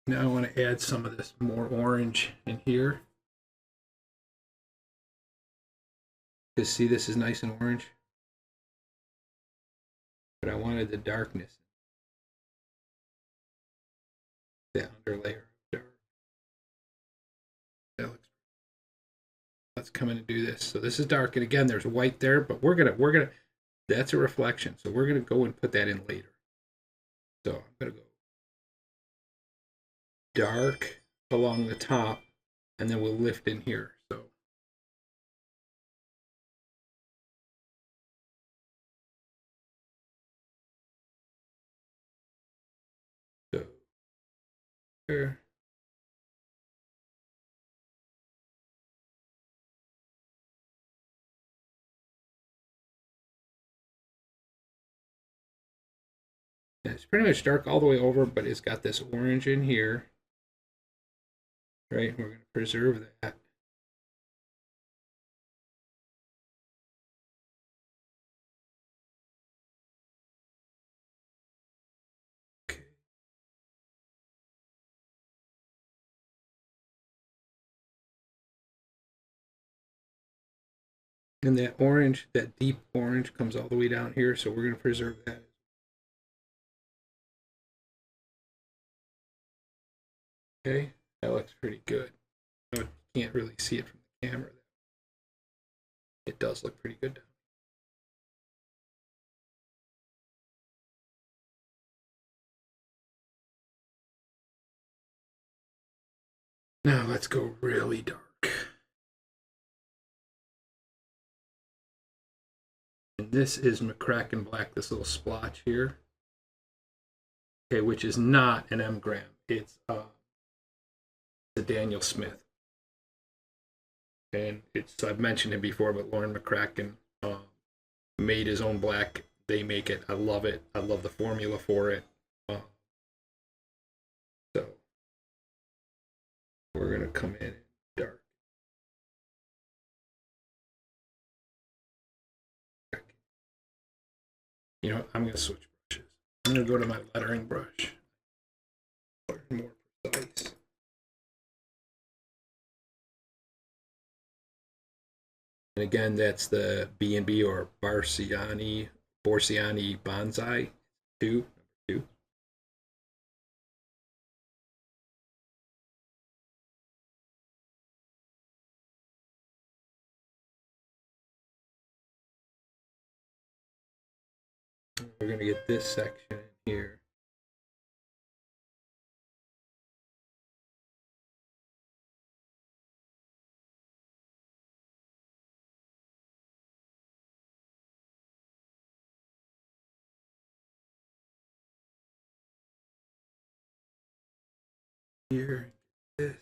Now I want to add some of this more orange in here. Because see, this is nice and orange. But I wanted the darkness. The underlayer of dark. That looks. Let's come in and do this. So this is dark, and again, there's white there, but we're gonna. That's a reflection, so we're gonna go and put that in later. So I'm gonna go dark along the top, and then we'll lift in here. So there. Yeah, it's pretty much dark all the way over, but it's got this orange in here. Right, we're going to preserve that. Okay. And that orange, that deep orange comes all the way down here, so we're going to preserve that. Okay, that looks pretty good. You can't really see it from the camera. It does look pretty good. Now let's go really dark. And this is McCracken Black, this little splotch here. Okay, which is not an M gram. It's a Daniel Smith. And it's, I've mentioned it before, but Lauren McCracken made his own black. They make it. I love it. I love the formula for it. So we're going to come in dark. You know, I'm going to switch brushes. I'm going to go to my lettering brush. More precise. And again, that's the B&B or Borsiani Bonsai 2, number 2. We're going to get this section in here. Here, this.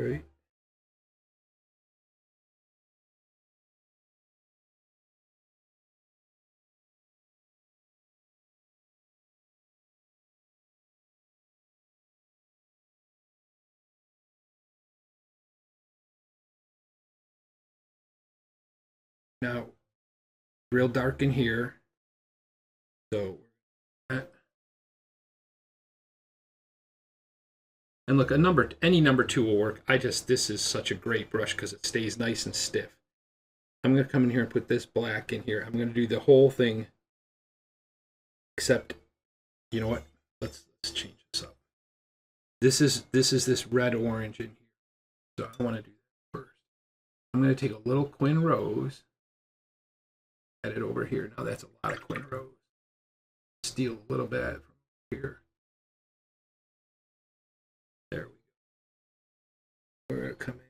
Right. Now, real dark in here. So, and look, any number 2 will work. This is such a great brush because it stays nice and stiff. I'm going to come in here and put this black in here. I'm going to do the whole thing, except, you know what? Let's change this up. This is this red orange in here. So I want to do that first. I'm going to take a little Quinn Rose, add it over here. Now that's a lot of Quinn Rose. Steal a little bit from here. There we go. We're going to come in.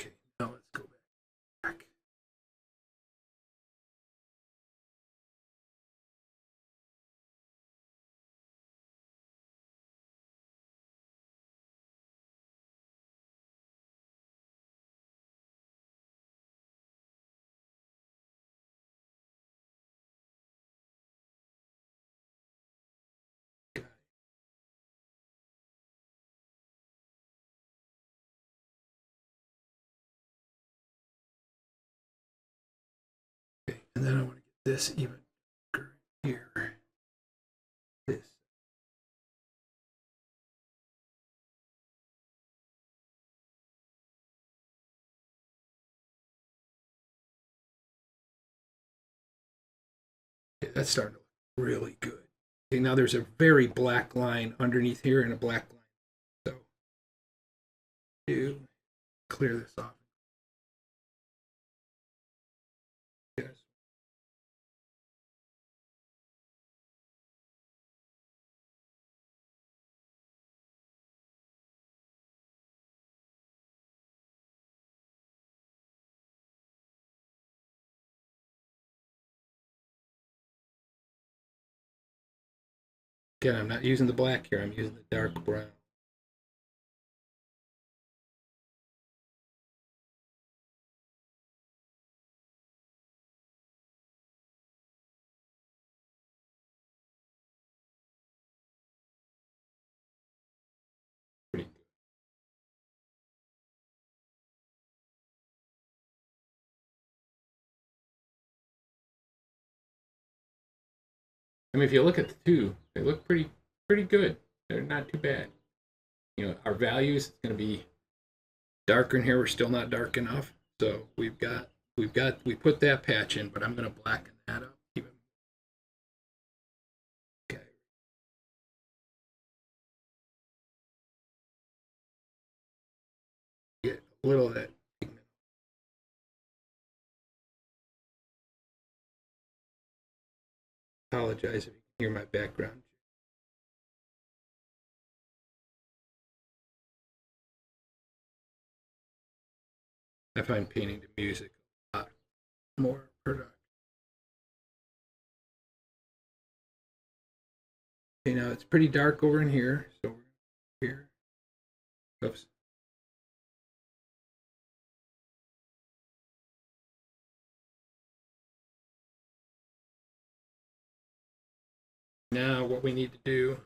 Okay, now let's go back. Okay, and then I want to get this even darker here. This. Okay, that's starting to look really good. Okay, now there's a very black line underneath here and a black line. So, do clear this off. Yes. Again, I'm not using the black here. I'm using the dark brown. Pretty good. I mean, if you look at the two, they look pretty good. They're not too bad. You know, our values is going to be darker in here. We're still not dark enough, so we put that patch in, but I'm going to blacken that up even. Okay. Get a little of that pigment. Apologize if you can hear my background. I find painting to music a lot more productive. Okay, now it's pretty dark over in here, so we're here. Oops. Now what we need to do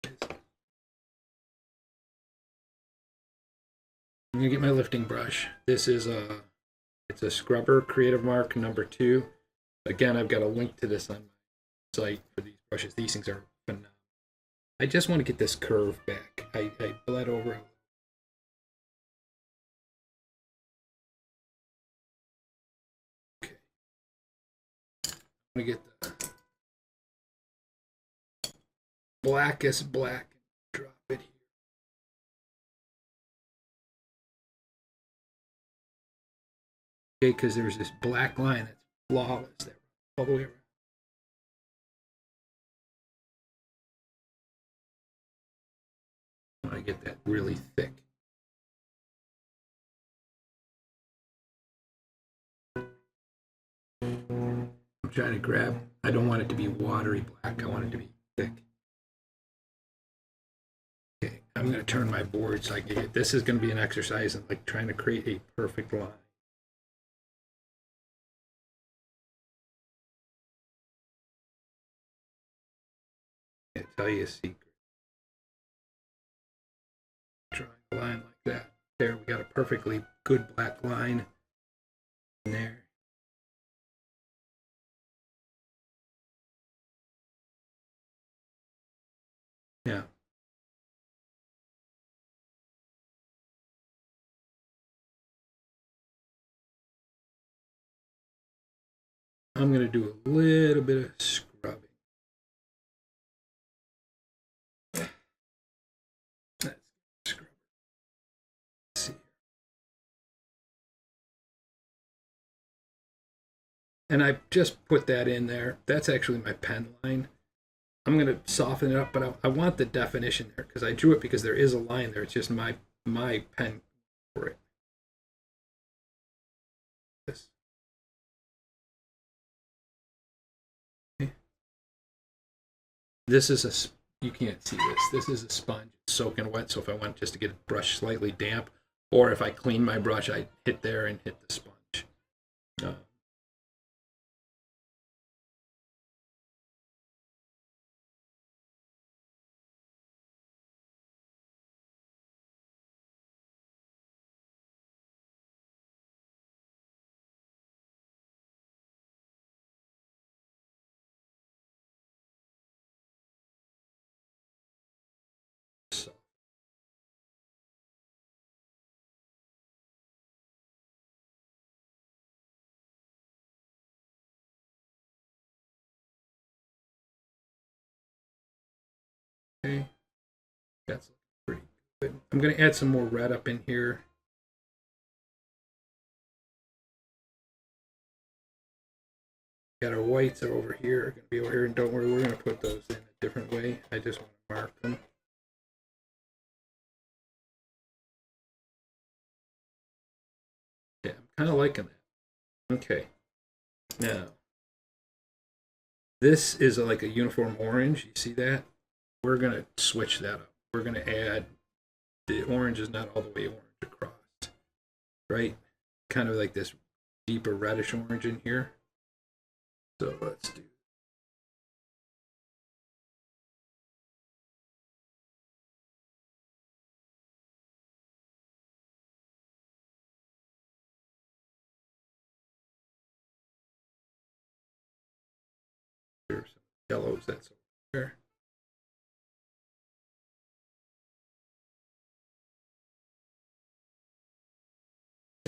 is I'm gonna get my lifting brush. This is it's a scrubber Creative Mark #2. Again, I've got a link to this on my site for these brushes. These things are phenomenal. I just want to get this curve back. I bled over it. Okay. I'm gonna get the blackest black and drop it here. Okay, because there's this black line that's flawless there, all the way around. I want to get that really thick. I'm trying to grab, I don't want it to be watery black, I want it to be thick. Okay, I'm going to turn my board so I can get, this is going to be an exercise in like trying to create a perfect line. tell you a secret. Drawing a line like that. There, we got a perfectly good black line in there. Yeah. I'm going to do a little bit of scrubbing. Let's scrub. Let's see. And I just put that in there. That's actually my pen line. I'm going to soften it up, but I want the definition there because I drew it because there is a line there. It's just my pen for it. This. Okay. This is a, you can't see this. This is a sponge. It's soaking wet, so if I want just to get a brush slightly damp, or if I clean my brush, I hit there and hit the sponge. So. Okay, that's pretty good. I'm going to add some more red up in here. Got our whites are over here, are going to be over here, and don't worry, we're going to put those in a different way. I just want to mark them. Yeah, I'm kind of liking that. Okay, now this is like a uniform orange. You see that? We're going to switch that up. We're going to add, the orange is not all the way orange across, right? Kind of like this deeper reddish orange in here. So let's do. There's some yellows that's over there.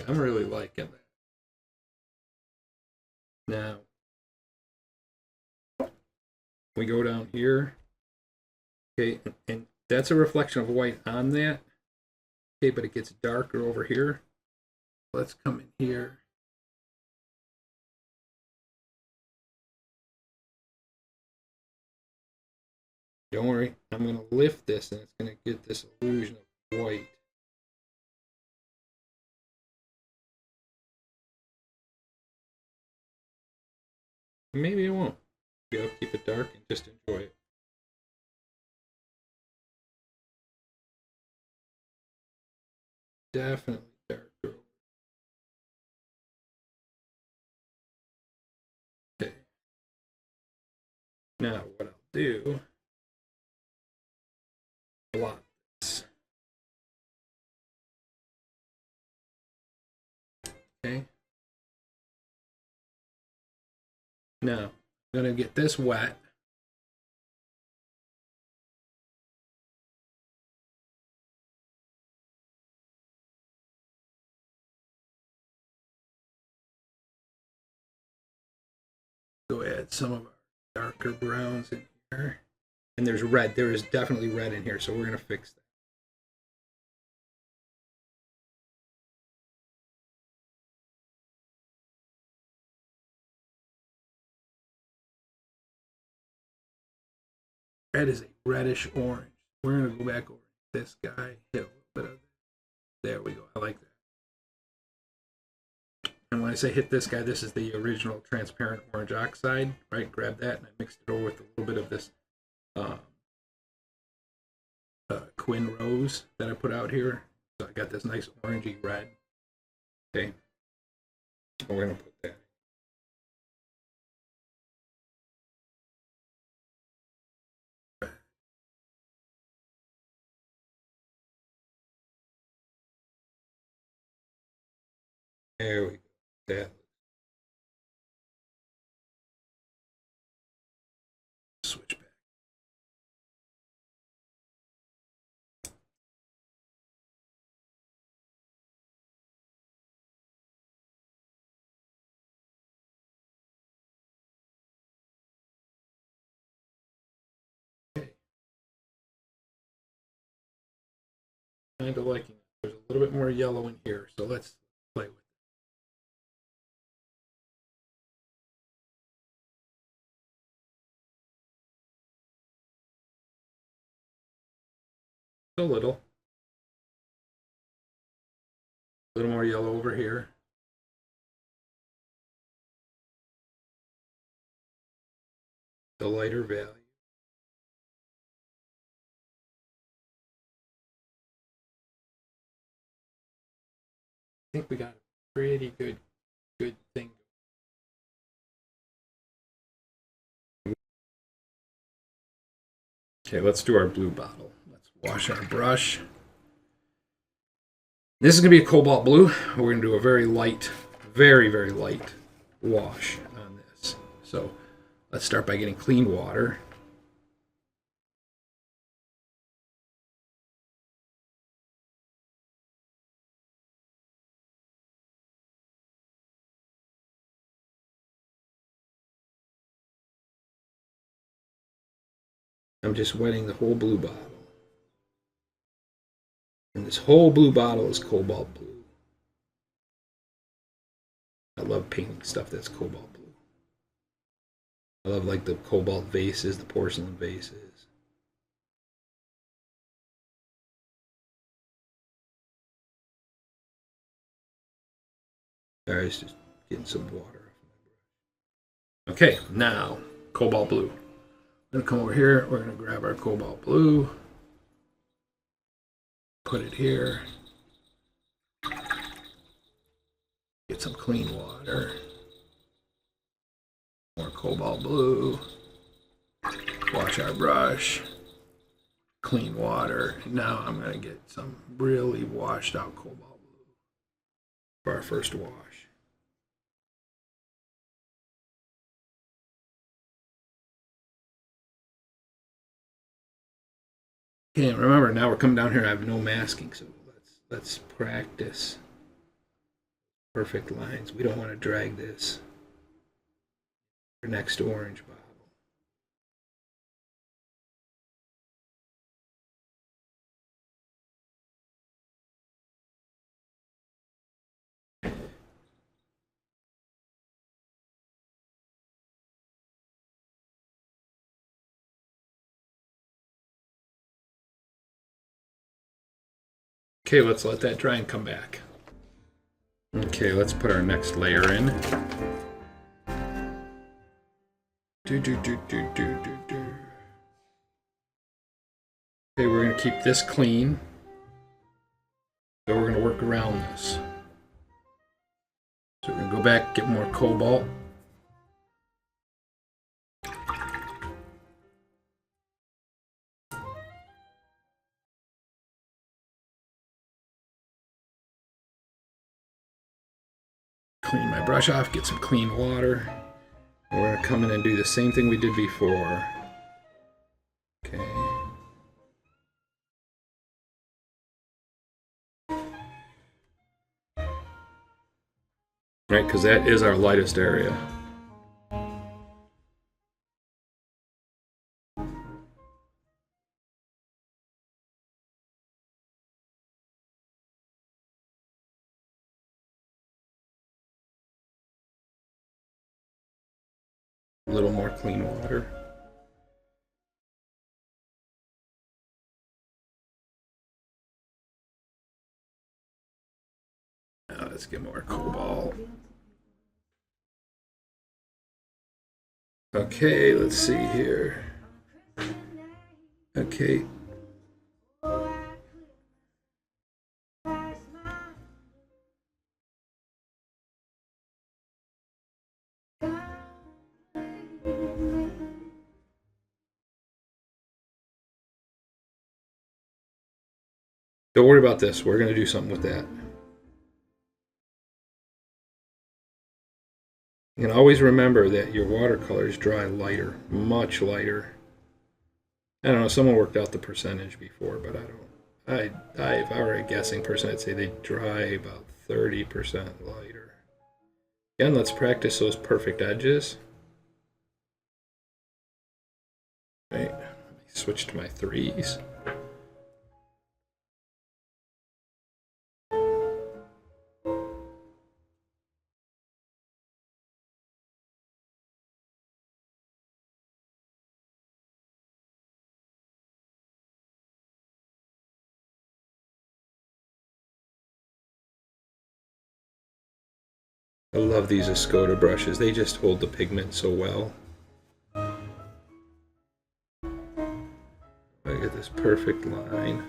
I'm really liking that. Now, we go down here. Okay, and that's a reflection of white on that. Okay, but it gets darker over here. Let's come in here. Don't worry, I'm going to lift this and it's going to get this illusion of white. Maybe it won't. Maybe I'll keep it dark and just enjoy it. Definitely darker. Okay. Now what I'll do, blot this. Okay. Now I'm going to get this wet. Go add some of our darker browns in here. And there's red. There is definitely red in here, so we're going to fix that. Red is a reddish orange. We're going to go back over this guy, hit a little bit of it. There we go. I like that. And when I say hit this guy, this is the original transparent orange oxide, right? Grab that, and I mixed it over with a little bit of this Quinn Rose that I put out here. So I got this nice orangey red. Okay. We're going to put that. There we go. That. Switch back. Okay. Kind of liking it. There's a little bit more yellow in here, so let's play with it. A little more yellow over here. The lighter value. I think we got a pretty good thing. Okay, let's do our blue bottle. Let's wash our brush. This is going to be a cobalt blue. We're going to do a very light, very light wash on this. So let's start by getting clean water. I'm just wetting the whole blue bottle. And this whole blue bottle is cobalt blue. I love painting stuff that's cobalt blue. I love like the cobalt vases, the porcelain vases. I was just getting some water off my brush. Okay, now cobalt blue. We're going to come over here. We're going to grab our cobalt blue. Put it here. Get some clean water. More cobalt blue. Wash our brush. Clean water. And now I'm going to get some really washed out cobalt blue for our first wash. Okay, and remember, now we're coming down here. I have no masking, so let's practice perfect lines. We don't want to drag this for next orange bottle. Okay, let's let that dry and come back. Okay, let's put our next layer in. Okay, we're going to keep this clean. So we're going to work around this. So we're going to go back, get more cobalt. Clean my brush off, get some clean water. And we're going to come in and do the same thing we did before. Okay. Right, because that is our lightest area. A little more clean water. Now let's get more cobalt. Okay, let's see here. Okay. Don't worry about this. We're going to do something with that. You can always remember that your watercolors dry lighter, much lighter. I don't know, someone worked out the percentage before, but I don't. If I were a guessing person, I'd say they dry about 30% lighter. Again, let's practice those perfect edges. Right, let me switch to my 3s. I love these Escoda brushes. They just hold the pigment so well. I get this perfect line.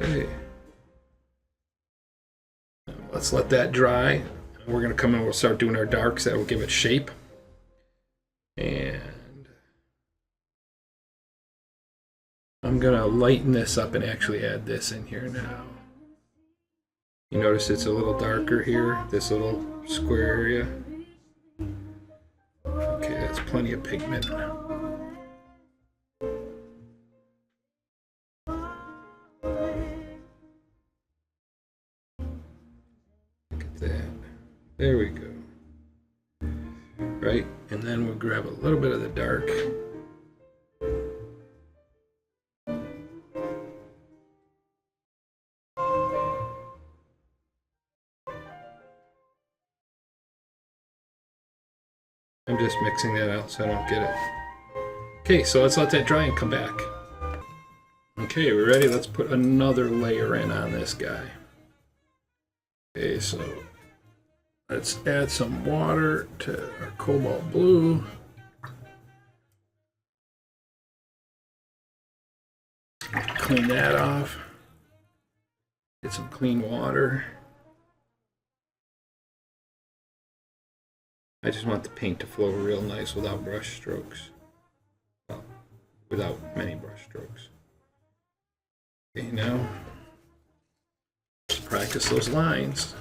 Okay. Let's let that dry. We're going to come in, we'll start doing our darks. That will give it shape. And I'm going to lighten this up and actually add this in here now. You notice it's a little darker here, this little square area. Okay, that's plenty of pigment. Look at that. There we go. Right, and then we'll grab a little bit of the dark. I'm just mixing that out so I don't get it. Okay, so let's let that dry and come back. Okay, we're ready. Let's put another layer in on this guy. Okay, so let's add some water to our cobalt blue. Clean that off. Get some clean water. I just want the paint to flow real nice without brush strokes. Well, without many brush strokes. Okay, now let's practice those lines.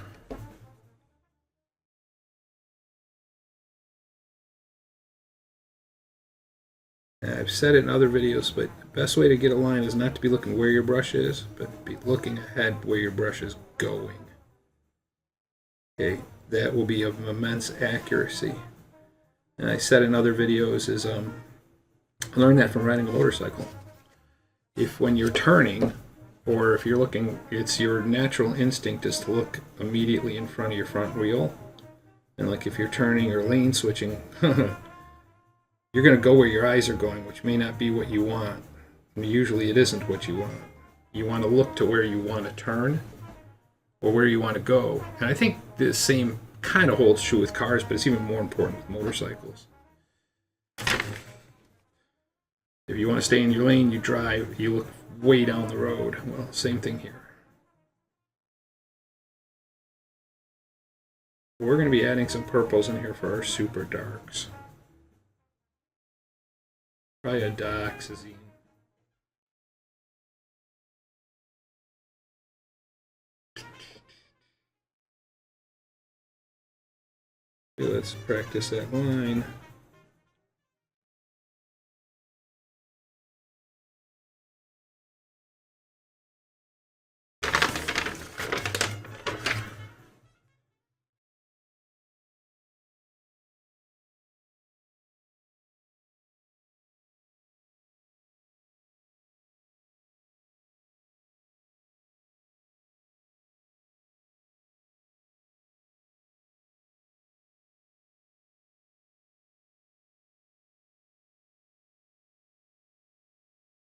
And I've said it in other videos, but the best way to get a line is not to be looking where your brush is, but be looking ahead where your brush is going. Okay, that will be of immense accuracy. And I said in other videos is I learned that from riding a motorcycle. If when you're turning, or if you're looking, it's your natural instinct is to look immediately in front of your front wheel. And like if you're turning or lane switching, you're going to go where your eyes are going, which may not be what you want. And usually it isn't what you want. You want to look to where you want to turn or where you want to go. And I think the same kind of holds true with cars, but it's even more important with motorcycles. If you want to stay in your lane, you drive, you look way down the road. Well, same thing here. We're going to be adding some purples in here for our super darks. Probably a dioxazine. Okay, let's practice that line.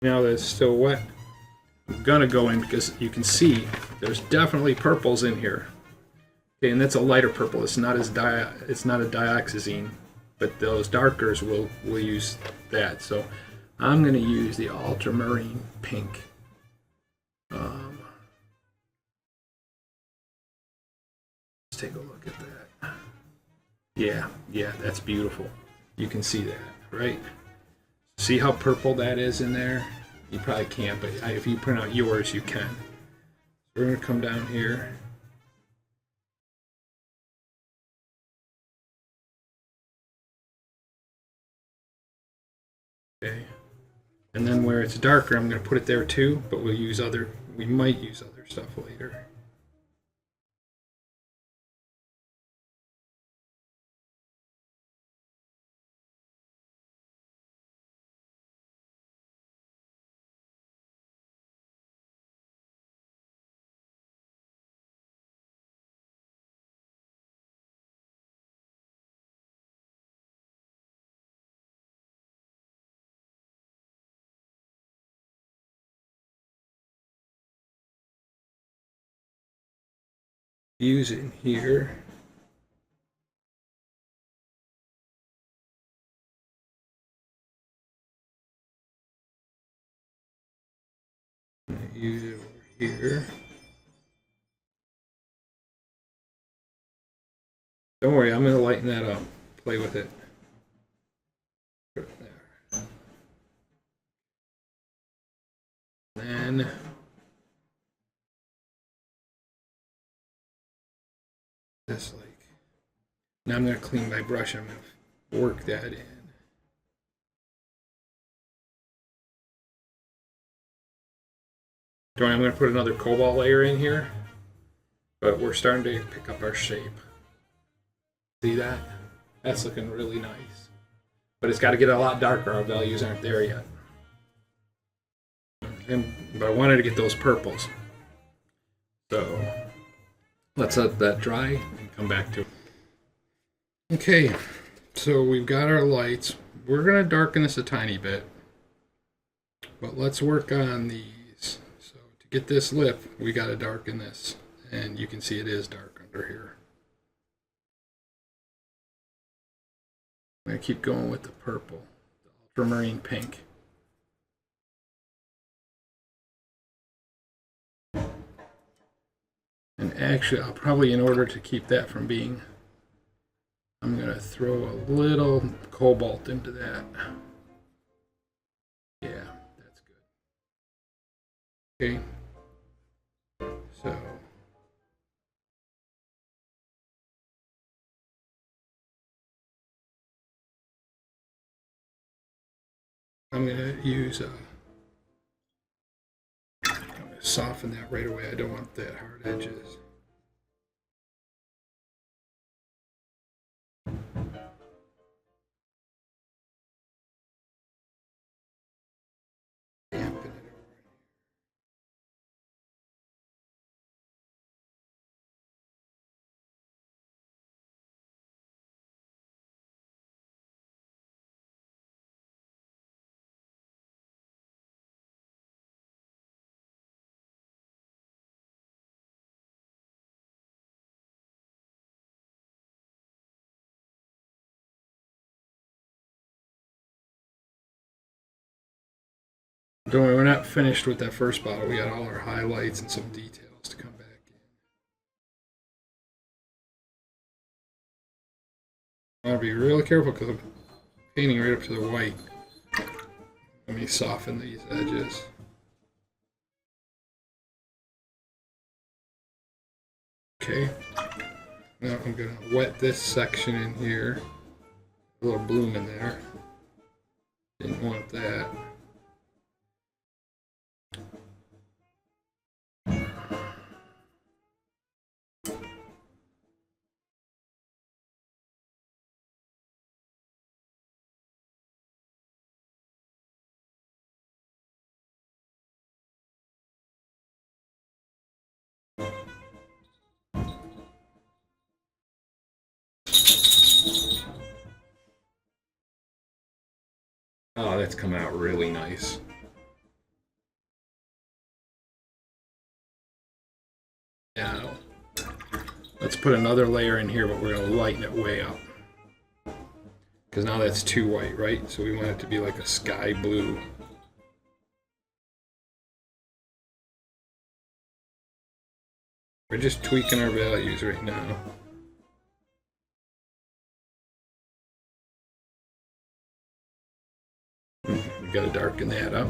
Now that it's still wet, I'm gonna go in because you can see there's definitely purples in here. Okay, and that's a lighter purple. It's not as it's not a dioxazine, but those darkers will use that. So I'm gonna use the ultramarine pink. Yeah, that's beautiful. You can see that, right? See how purple that is in there? You probably can't, but if you print out yours, you can. So we're going to come down here. Okay. And then where it's darker, I'm going to put it there too, but we might use other stuff later. Use it in here. Use it over here. Don't worry, I'm going to lighten that up. Play with it. Put it there. Then just like, now I'm going to clean my brush. I'm going to work that in. Don't worry, I'm going to put another cobalt layer in here, but we're starting to pick up our shape. See that? That's looking really nice. But it's got to get a lot darker. Our values aren't there yet. But I wanted to get those purples. So let's let that dry and come back to it. Okay, so we've got our lights. We're going to darken this a tiny bit. But let's work on these. So to get this lip, we got to darken this. And you can see it is dark under here. I'm going to keep going with the purple, the ultramarine pink. And actually, I'll probably, in order to keep that from being, I'm going to throw a little cobalt into that. Yeah, that's good. Okay. So. I'm going to use I'm going to soften that right away. I don't want that hard edges. Dampen it over. Don't worry, we're not finished with that first bottle. We got all our highlights and some details to come back in. I want to be really careful because I'm painting right up to the white. Let me soften these edges. Okay. Now I'm going to wet this section in here. A little bloom in there. Didn't want that. Oh, that's coming out really nice. Now, let's put another layer in here, but we're going to lighten it way up. Because now that's too white, right? So we want it to be like a sky blue. We're just tweaking our values right now. We got to darken that up.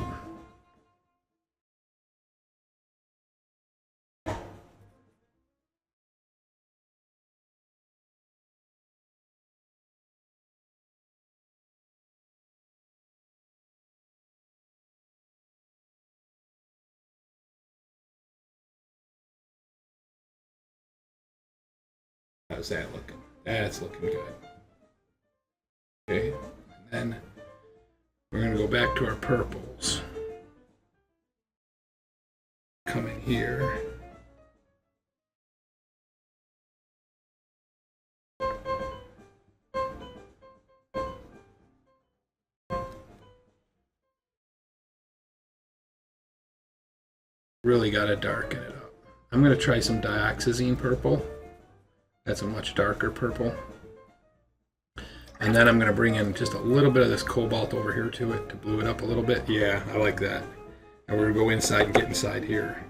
How's that looking? That's looking good. Okay, and then we're going to go back to our purples. Come in here. Really got to darken it up. I'm going to try some dioxazine purple. That's a much darker purple. And then I'm going to bring in just a little bit of this cobalt over here to it to blue it up a little bit. Yeah, I like that. And we're going to go inside and get inside here.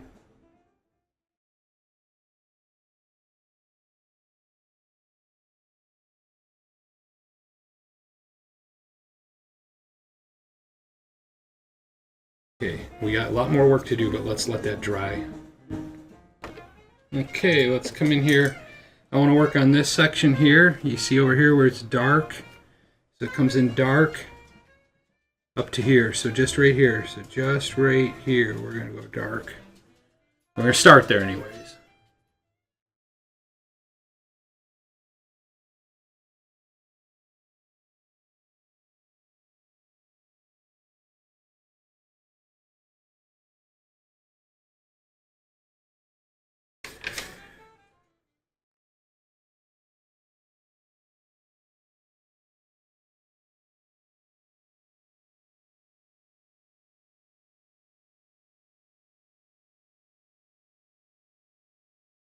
Okay, we got a lot more work to do, but let's let that dry. Okay, let's come in here. I want to work on this section here. You see over here where it's dark. So it comes in dark up to here. So just right here. So just right here, we're going to go dark. We're going to start there anyways.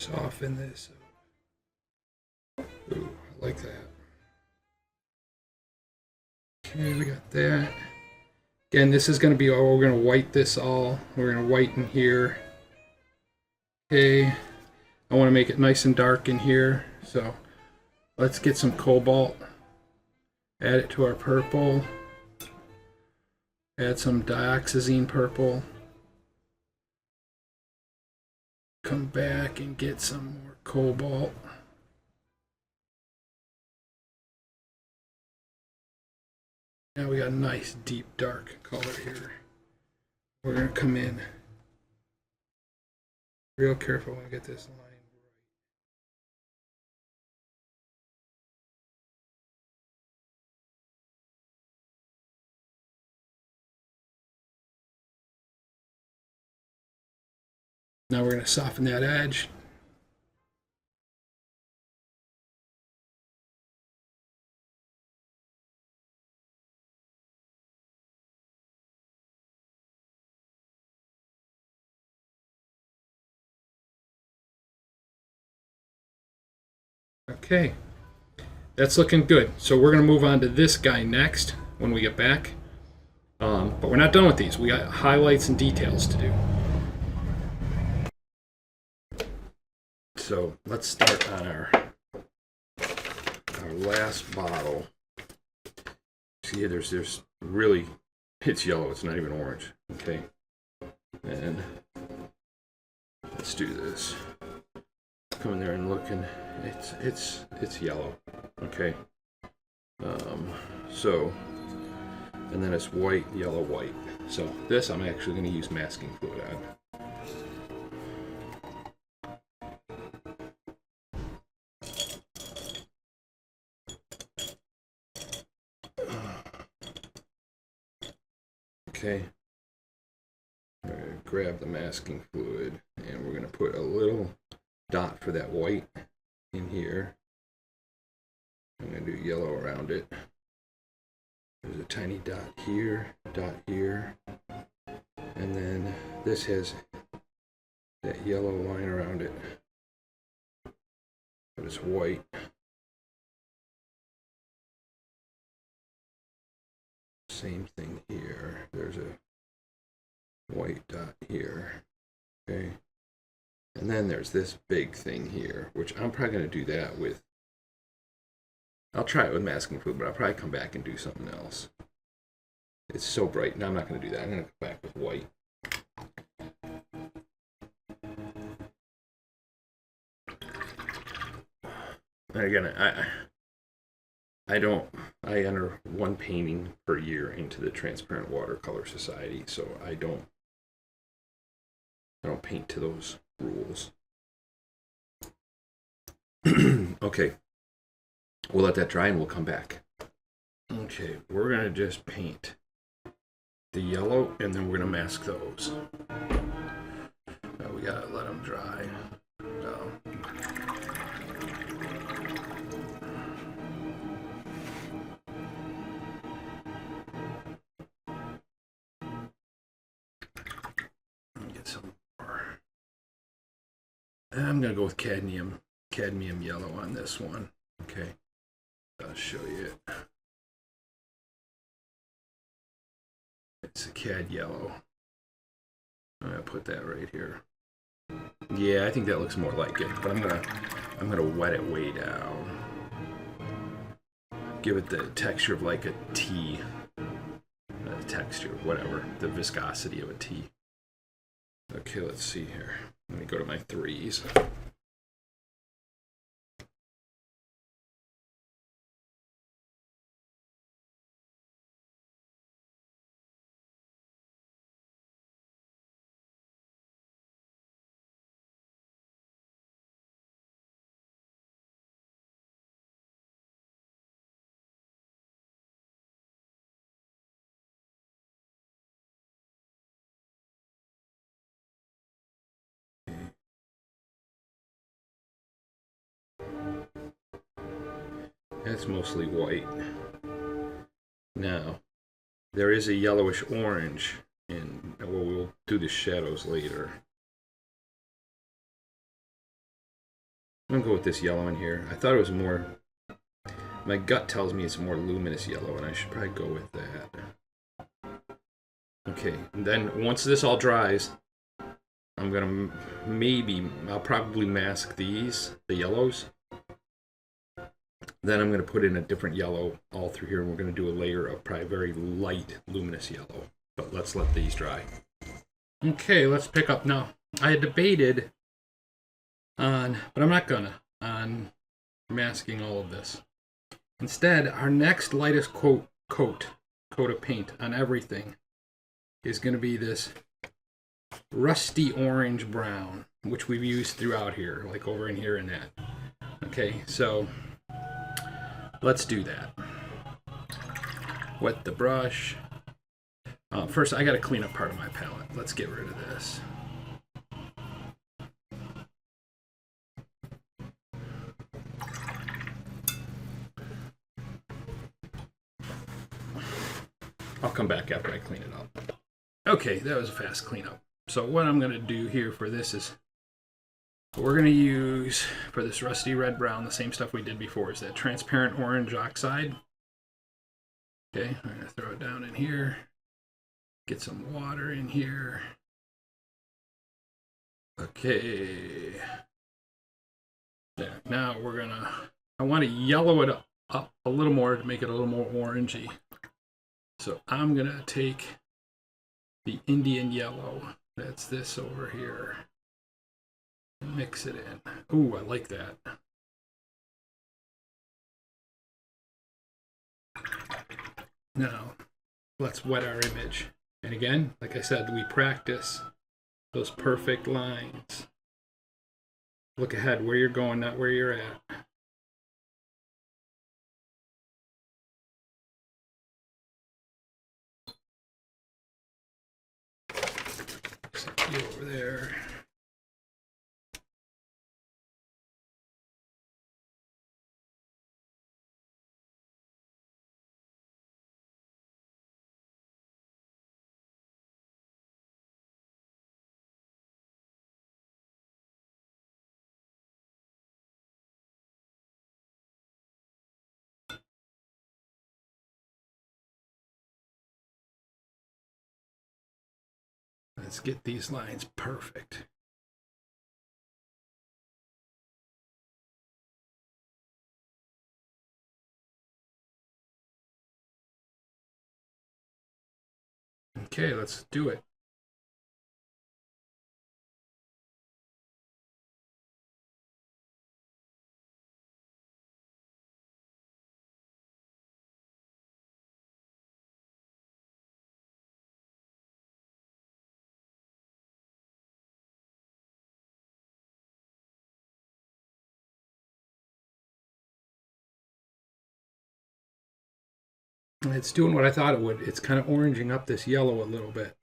Soften this up. Ooh, I like that. Okay, we got that. Again, this is going to be all, we're going to white this all. We're going to whiten here. Okay, I want to make it nice and dark in here. So let's get some cobalt. Add it to our purple. Add some dioxazine purple. Come back and get some more cobalt. Now we got a nice deep dark color here. We're going to come in real careful when I get this line right. Now we're going to soften that edge. Okay, that's looking good. So we're going to move on to this guy next when we get back. But we're not done with these. We got highlights and details to do. So let's start on our last bottle. See, there's really, it's yellow. It's not even orange. Okay, and let's do this. Come in there and looking. It's yellow. Okay. So, and then it's white, yellow, white. So this I'm actually going to use masking fluid on. Okay, I'm going to grab the masking fluid and we're going to put a little dot for that white in here. I'm going to do yellow around it. There's a tiny dot here, and then this has that yellow line around it, but it's white. Same thing here. There's a white dot here. Okay. And then there's this big thing here, which I'm probably going to do that with. I'll try it with masking fluid, but I'll probably come back and do something else. It's so bright. Now I'm not going to do that. I'm going to go back with white. And again, I enter one painting per year into the Transparent Watercolor Society, so I don't paint to those rules. Okay, we'll let that dry and we'll come back. Okay, we're gonna just paint the yellow and then we're gonna mask those. Now we gotta let them dry. Get some more. I'm gonna go with cadmium yellow on this one. Okay, I'll show you it. It's a cad yellow. I'm gonna put that right here. Yeah, I think that looks more like it, but I'm gonna wet it way down. Give it the texture of like a tea. Texture, whatever, the viscosity of a tea. Okay, let's see here. Let me go to my threes. That's mostly white. Now, there is a yellowish orange, and well, we'll do the shadows later. I'm gonna go with this yellow in here. I thought it was more, my gut tells me it's more luminous yellow, and I should probably go with that. Okay, and then once this all dries, I'm gonna I'll probably mask these, the yellows. Then I'm going to put in a different yellow all through here, and we're going to do a layer of probably very light luminous yellow. But let's let these dry. Okay, let's pick up now. I had debated on, but I'm not gonna, on masking all of this. Instead, our next lightest coat of paint on everything is going to be this rusty orange brown, which we've used throughout here, like over in here and that. Okay, so let's do that. Wet the brush. First, I got to clean up part of my palette. Let's get rid of this. I'll come back after I clean it up. Okay, that was a fast cleanup. So what I'm going to do here for this is, we're going to use, for this rusty red brown, the same stuff we did before, is that transparent orange oxide. Okay, I'm going to throw it down in here. Get some water in here. Okay. There. Now we're going to, I want to yellow it up a little more to make it a little more orangey. So I'm going to take the Indian yellow. That's this over here. Mix it in. Ooh, I like that. Now, let's wet our image. And again, like I said, we practice those perfect lines. Look ahead where you're going, not where you're at. Set you over there. Let's get these lines perfect. Okay, let's do it. It's doing what I thought it would. It's kind of oranging up this yellow a little bit.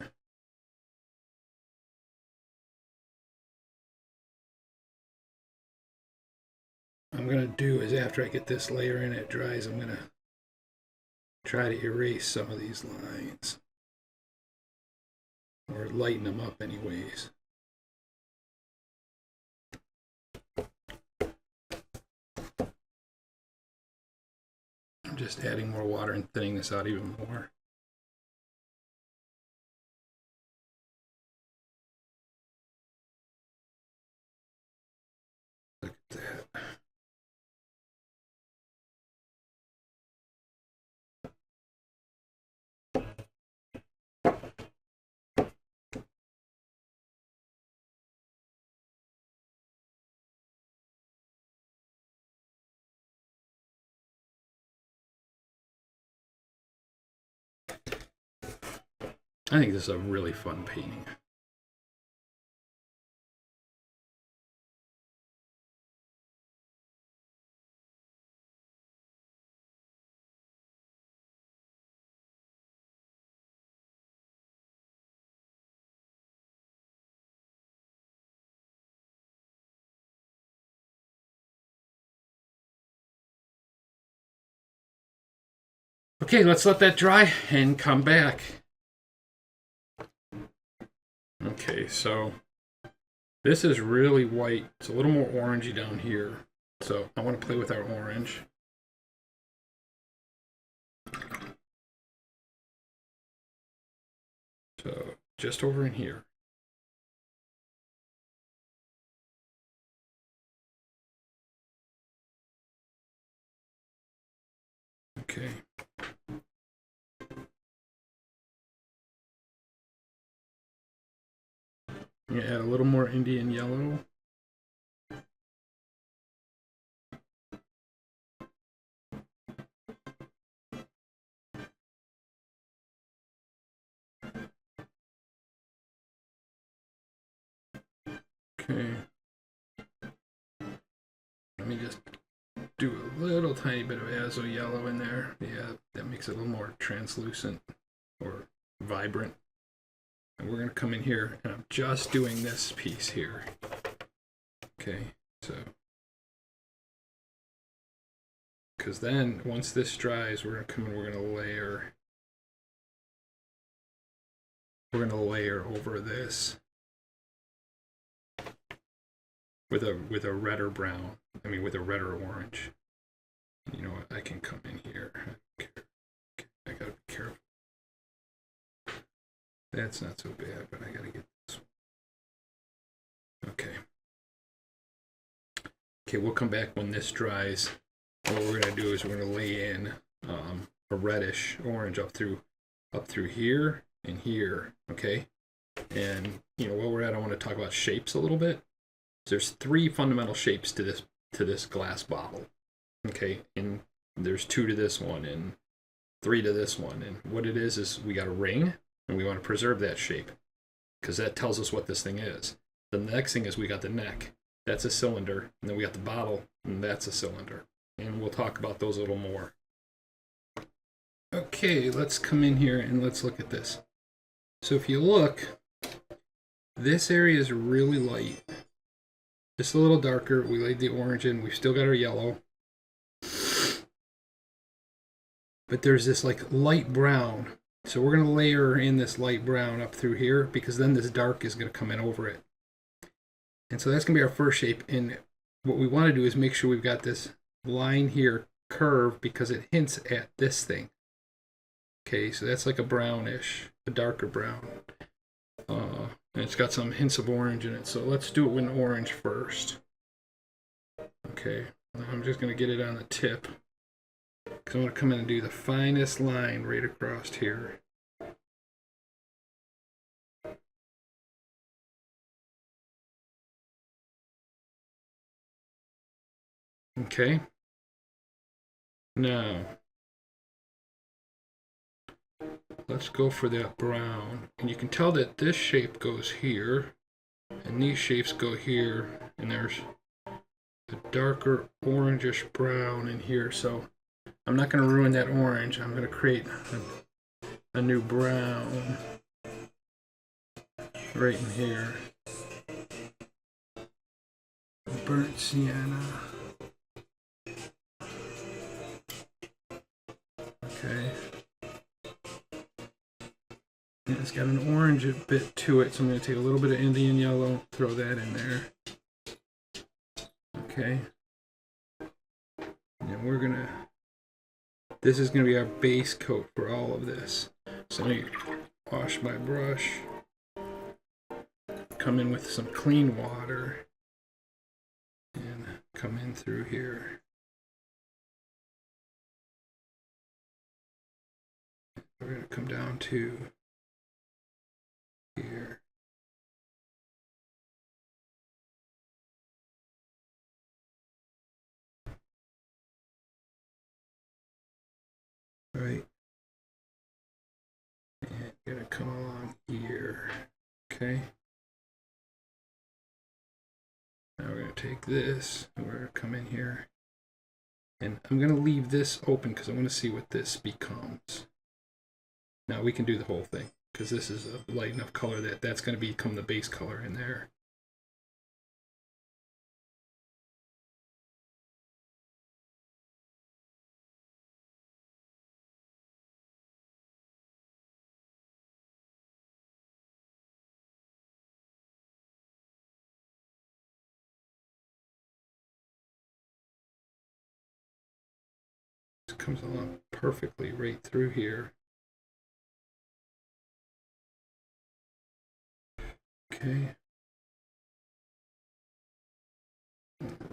What I'm going to do is after I get this layer in, it dries, I'm going to try to erase some of these lines. Or lighten them up anyways. I'm just adding more water and thinning this out even more. Look at that. I think this is a really fun painting. Okay, let's let that dry and come back. Okay, so this is really white. It's a little more orangey down here. So I want to play with our orange. So just over in here. Okay. I'm gonna add a little more Indian yellow. Okay. Let me just do a little tiny bit of azo yellow in there. Yeah, that makes it a little more translucent or vibrant. And we're going to come in here and I'm just doing this piece here. Okay, so because then once this dries, we're going to come in, we're going to layer. We're going to layer over this with a redder brown. I mean, with a redder orange. You know what? I can come in here. I gotta be careful. That's not so bad, but I gotta get this one. Okay. Okay, we'll come back when this dries. And what we're gonna do is we're gonna lay in a reddish orange up through here and here. Okay. And you know, while we're at, I want to talk about shapes a little bit. There's 3 fundamental shapes to this glass bottle. Okay, and there's 2 to this one and 3 to this one. And what it is we got a ring and we want to preserve that shape because that tells us what this thing is. The next thing is we got the neck. That's a cylinder. And then we got the bottle and that's a cylinder. And we'll talk about those a little more. Okay, let's come in here and let's look at this. So if you look, this area is really light. Just a little darker. We laid the orange in. We've still got our yellow. But there's this like light brown. So we're going to layer in this light brown up through here because then this dark is going to come in over it. And so that's going to be our first shape. And what we want to do is make sure we've got this line here curved because it hints at this thing. Okay, so that's like a brownish, a darker brown. And it's got some hints of orange in it. So let's do it with an orange first. Okay, I'm just going to get it on the tip. Because I'm going to come in and do the finest line right across here. Okay. Now, let's go for that brown. And you can tell that this shape goes here, and these shapes go here, and there's a darker orangish brown in here. So I'm not going to ruin that orange. I'm going to create a new brown right in here. Burnt sienna. Okay. And it's got an orange bit to it, so I'm going to take a little bit of Indian yellow, throw that in there. Okay. And we're going to, this is going to be our base coat for all of this. So let me wash my brush, come in with some clean water, and come in through here. We're going to come down to here. Right. And going to come along here. Okay. Now we're going to take this, and we're going to come in here. And I'm going to leave this open because I want to see what this becomes. Now we can do the whole thing because this is a light enough color that that's going to become the base color in there. This comes along perfectly right through here. Okay.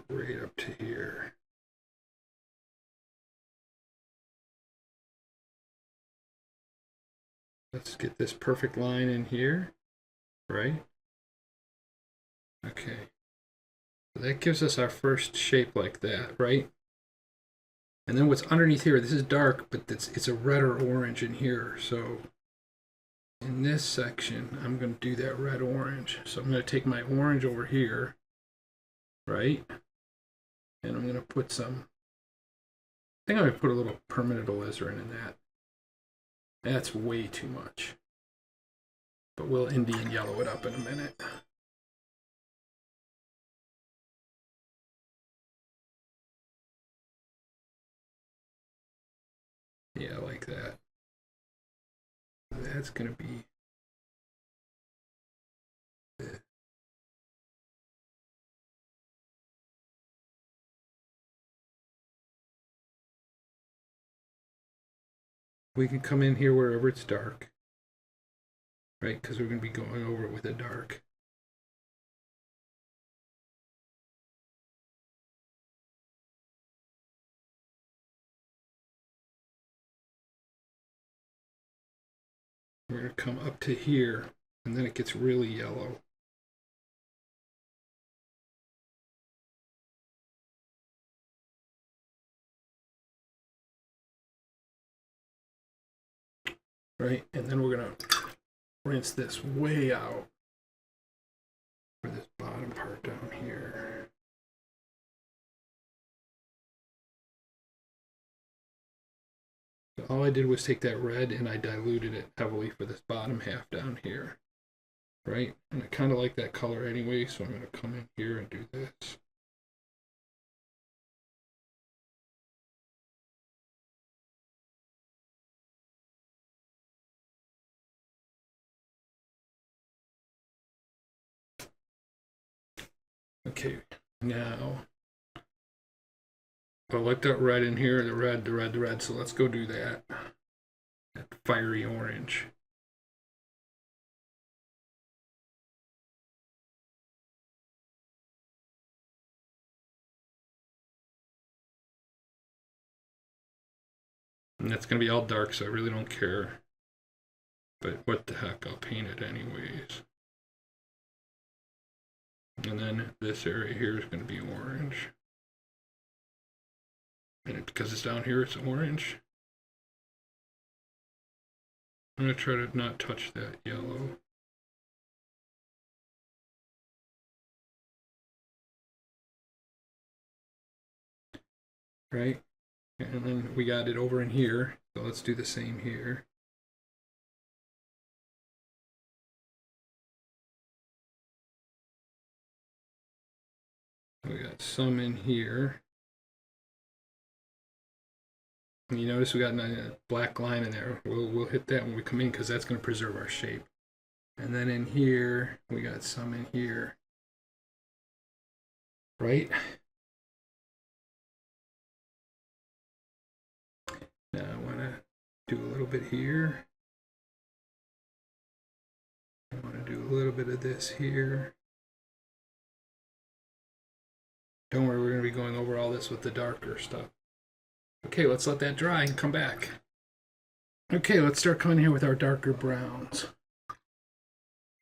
Right up to here. Let's get this perfect line in here, right? Okay. So that gives us our first shape like that, right? And then what's underneath here, this is dark, but it's a red or orange in here. So in this section, I'm going to do that red orange. So I'm going to take my orange over here, right? And I'm going to put some, I think I'm going to put a little permanent alizarin in that. That's way too much. But we'll Indian yellow it up in a minute. Yeah, like that. That's going to be it. We can come in here wherever it's dark, right? Because we're going to be going over it with a dark. We're going to come up to here, and then it gets really yellow. Right, and then we're going to rinse this way out for this bottom part down here. So all I did was take that red and I diluted it heavily for this bottom half down here. Right, and I kind of like that color anyway, so I'm going to come in here and do this. Okay, now I like that red in here, the red, so let's go do that. That fiery orange. And that's going to be all dark, so I really don't care. But what the heck, I'll paint it anyways. And then this area here is going to be orange. And because it's down here, it's orange. I'm going to try to not touch that yellow. Right? And then we got it over in here. So let's do the same here. We got some in here. And you notice we got a black line in there. We'll hit that when we come in because that's going to preserve our shape. And then in here, we got some in here. Right? Now I want to do a little bit here. I want to do a little bit of this here. Don't worry, we're going to be going over all this with the darker stuff. Okay, let's let that dry and come back. Okay, let's start coming here with our darker browns.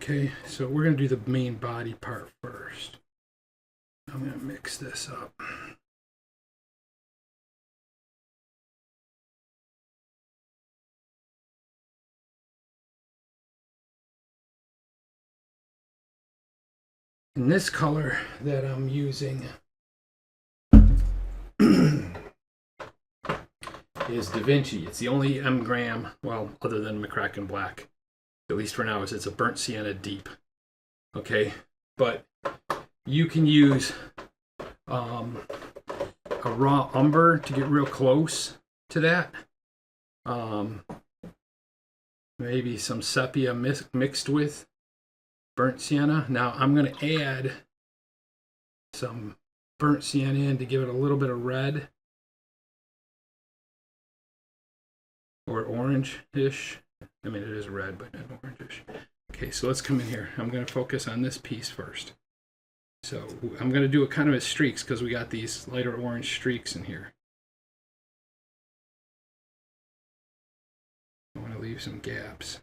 Okay, so we're going to do the main body part first. I'm going to mix this up. And this color that I'm using is Da Vinci. It's the only M gram, well, other than McCracken Black, at least for now, is it's a burnt sienna deep. Okay, but you can use a raw umber to get real close to that. Maybe some sepia mixed with burnt sienna. Now I'm going to add some burnt sienna in to give it a little bit of red or orange-ish. I mean, it is red, but not orange-ish. Okay, so let's come in here. I'm going to focus on this piece first. So I'm going to do it kind of as streaks because we got these lighter orange streaks in here. I want to leave some gaps.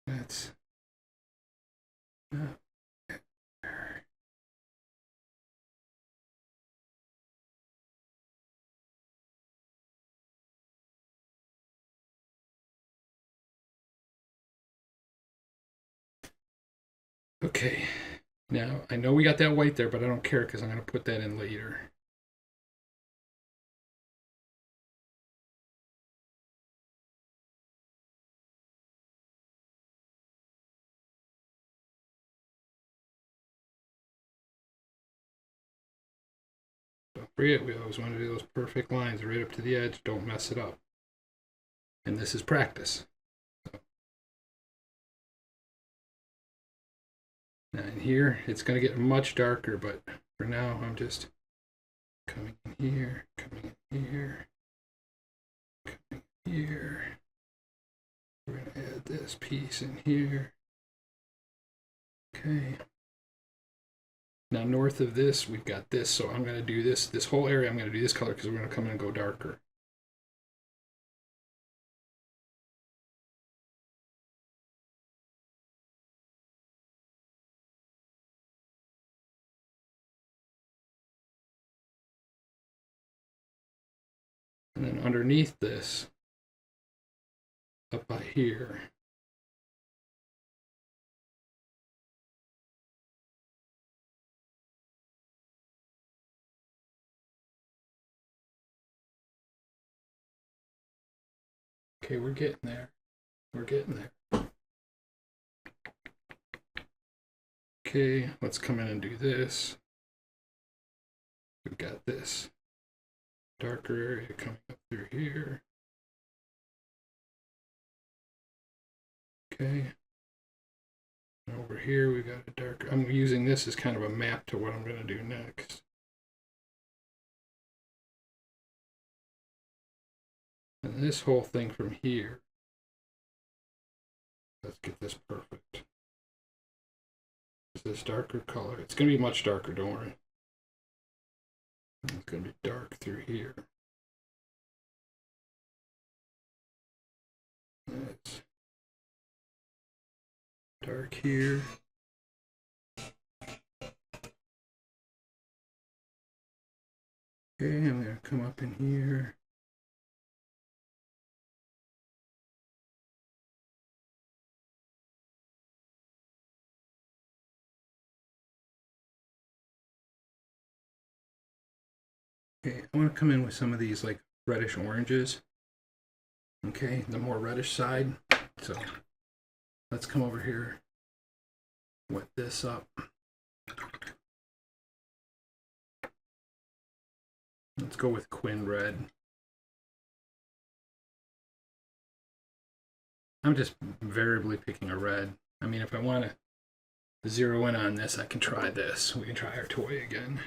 That's okay. Now I know we got that white there, but I don't care because I'm going to put that in later. Don't forget, we always want to do those perfect lines right up to the edge. Don't mess it up. And this is practice. So. Now in here, it's going to get much darker, but for now, I'm just coming in here, coming in here, coming in here. We're going to add this piece in here. Okay. Now north of this, we've got this, so I'm going to do this whole area, I'm going to do this color because we're going to come in and go darker. And then underneath this, up by here, okay, we're getting there. We're getting there. Okay, let's come in and do this. We've got this darker area coming up through here. Okay. And over here we got a darker. I'm using this as kind of a map to what I'm going to do next. And this whole thing from here. Let's get this perfect. This darker color. It's going to be much darker, don't worry. It's going to be dark through here. It's dark here. Okay, I'm going to come up in here. Okay, I want to come in with some of these like reddish oranges. Okay, the more reddish side. So let's come over here, wet this up. Let's go with Quinn Red. I'm just variably picking a red. I mean, if I want to zero in on this, I can try this. We can try our toy again.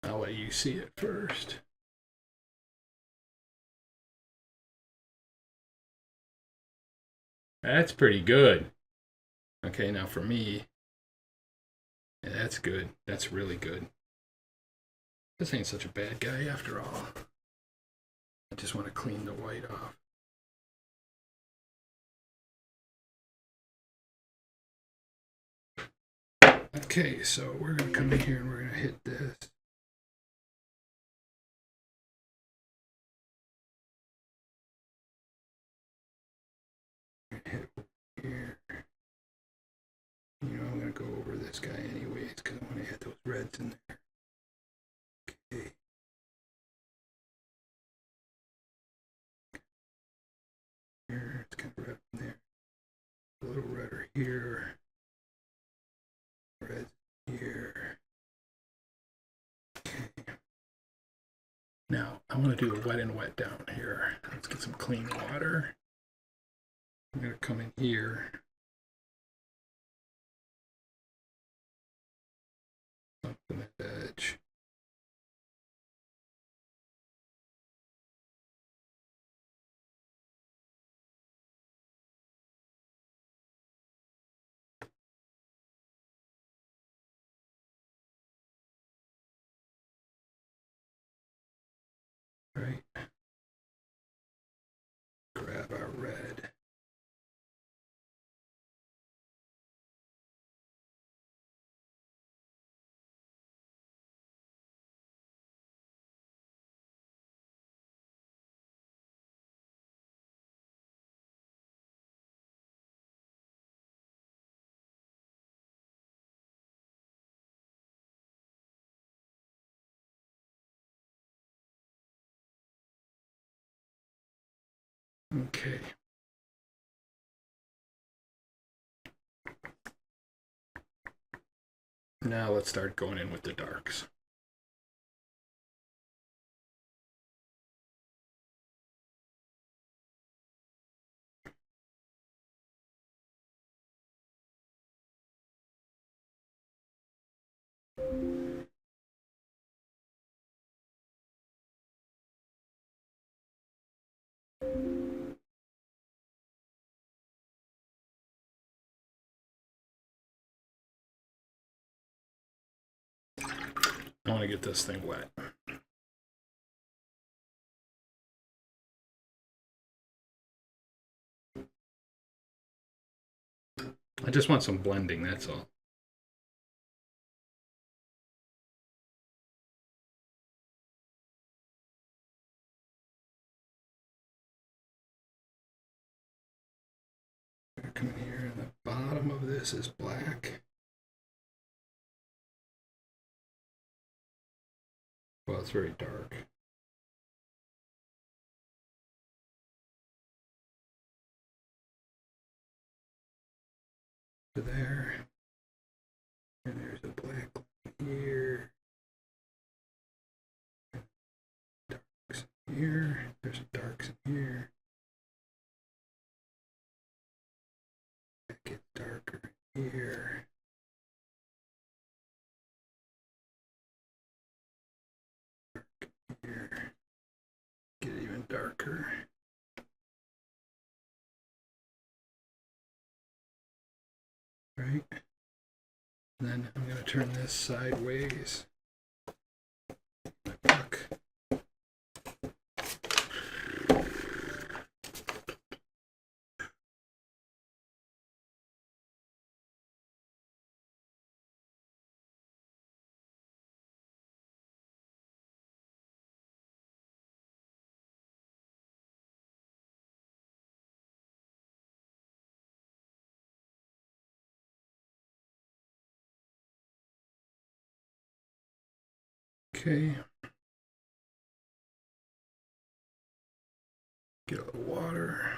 I'll let you see it first. That's pretty good. Okay, now for me, yeah, that's good. That's really good. This ain't such a bad guy after all. I just want to clean the white off. Okay, so we're going to come in here and we're going to hit this. Hit here. You know, I'm going to go over this guy anyways because I want to hit those reds in there. Okay. Here, it's kind of red in there. A little redder here. Red here. Okay. Now, I want to do a wet and wet down here. Let's get some clean water. I'm going to come in here. Up in the edge. Right. Grab our red. Okay. Now let's start going in with the darks. I want to get this thing wet. I just want some blending, that's all. Come in here, and the bottom of this is black. Well, it's very dark. To there. And there's a black here. Darks here. There's some darks in here. Get darker here. Dark here. Get even darker. And then I'm going to turn this sideways. My puck. Okay. Get a little water.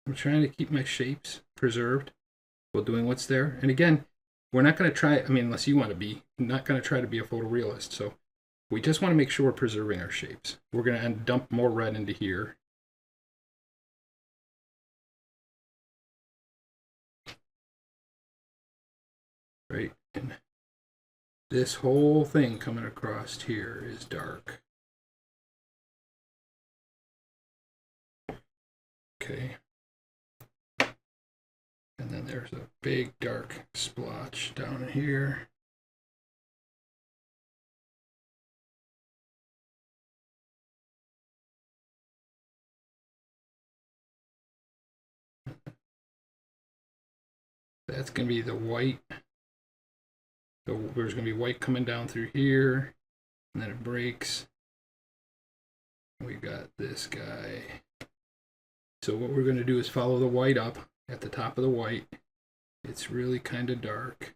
I'm trying to keep my shapes preserved while doing what's there. And again, we're not going to try, I mean, unless you want to be, not going to try to be a photorealist. So we just want to make sure we're preserving our shapes. We're going to dump more red into here. Right? And this whole thing coming across here is dark. Okay. And then there's a big dark splotch down here. That's going to be the white. So there's going to be white coming down through here, and then it breaks. We got this guy. So what we're going to do is follow the white up at the top of the white. It's really kind of dark.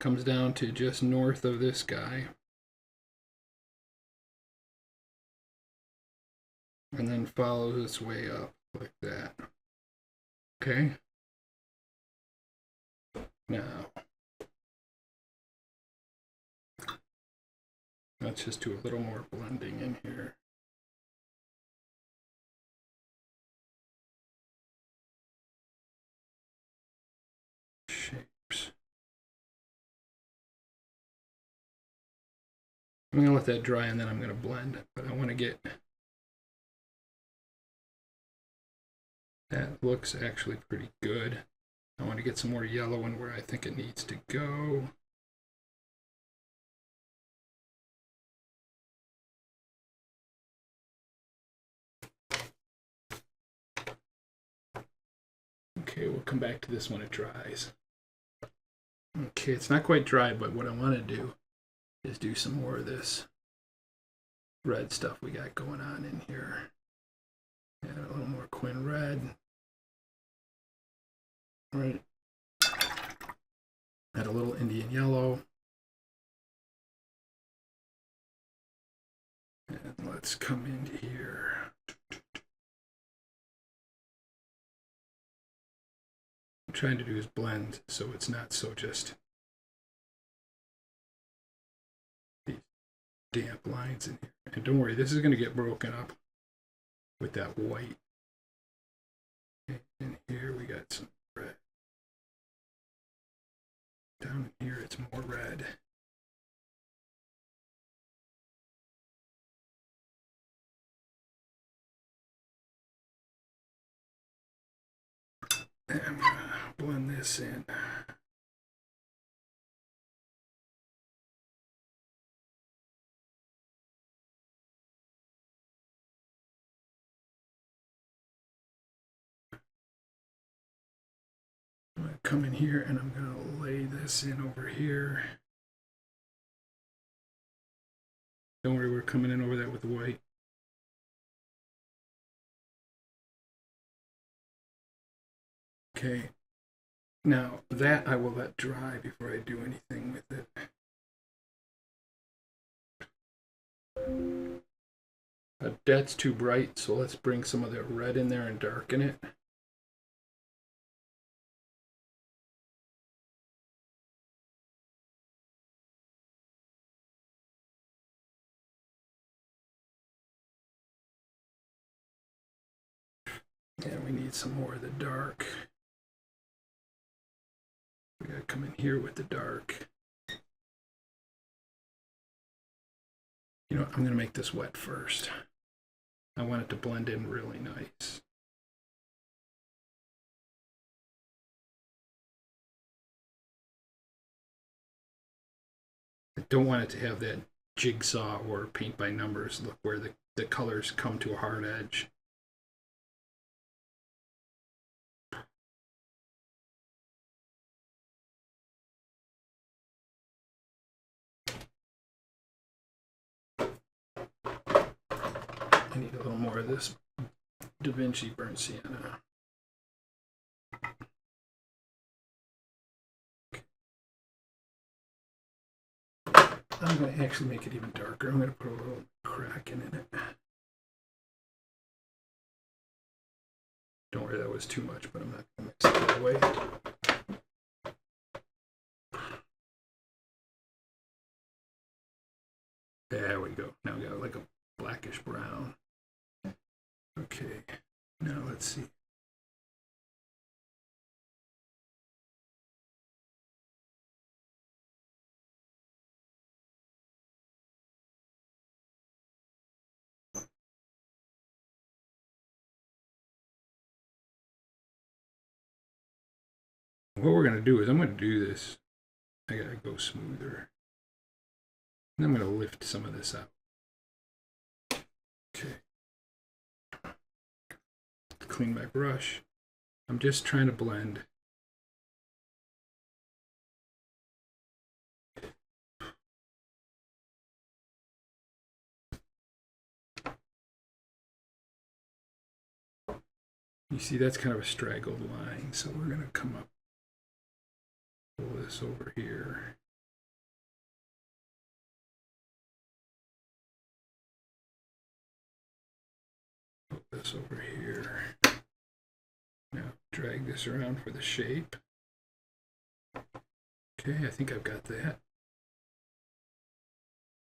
Comes down to just north of this guy. And then follows its way up like that. Okay. Now, let's just do a little more blending in here. Shapes. I'm going to let that dry and then I'm going to blend, but I want to get, that looks actually pretty good. I want to get some more yellow in where I think it needs to go. Okay, we'll come back to this when it dries. Okay, it's not quite dry, but what I want to do is do some more of this red stuff we got going on in here. Add a little more Quin red. Right. Add a little Indian yellow. And let's come into here. I'm trying to do is blend so it's not so just these damp lines in here. And don't worry, this is going to get broken up with that white. In here we got some red. Down here it's more red. And I'm going to blend this in. I'm going to come in here and I'm going to lay this in over here. Don't worry, we're coming in over that with the white. Okay. Now that I will let dry before I do anything with it. That's too bright, so let's bring some of that red in there and darken it. And we need some more of the dark. We gotta come in here with the dark. You know, I'm gonna make this wet first. I want it to blend in really nice. I don't want it to have that jigsaw or paint by numbers look where the colors come to a hard edge. I need a little more of this Da Vinci burnt sienna. I'm going to actually make it even darker. I'm going to put a little cracking in it. Don't worry, that was too much, but I'm not going to mix it that way. There we go. Now we got like a blackish brown. Okay, now let's see. What we're going to do is I'm going to do this. I got to go smoother. And I'm going to lift some of this out. Okay. Clean my brush. I'm just trying to blend. You see, that's kind of a straggled line, so we're going to come up, pull this over here. Pull this over here. Now drag this around for the shape. Okay, I think I've got that.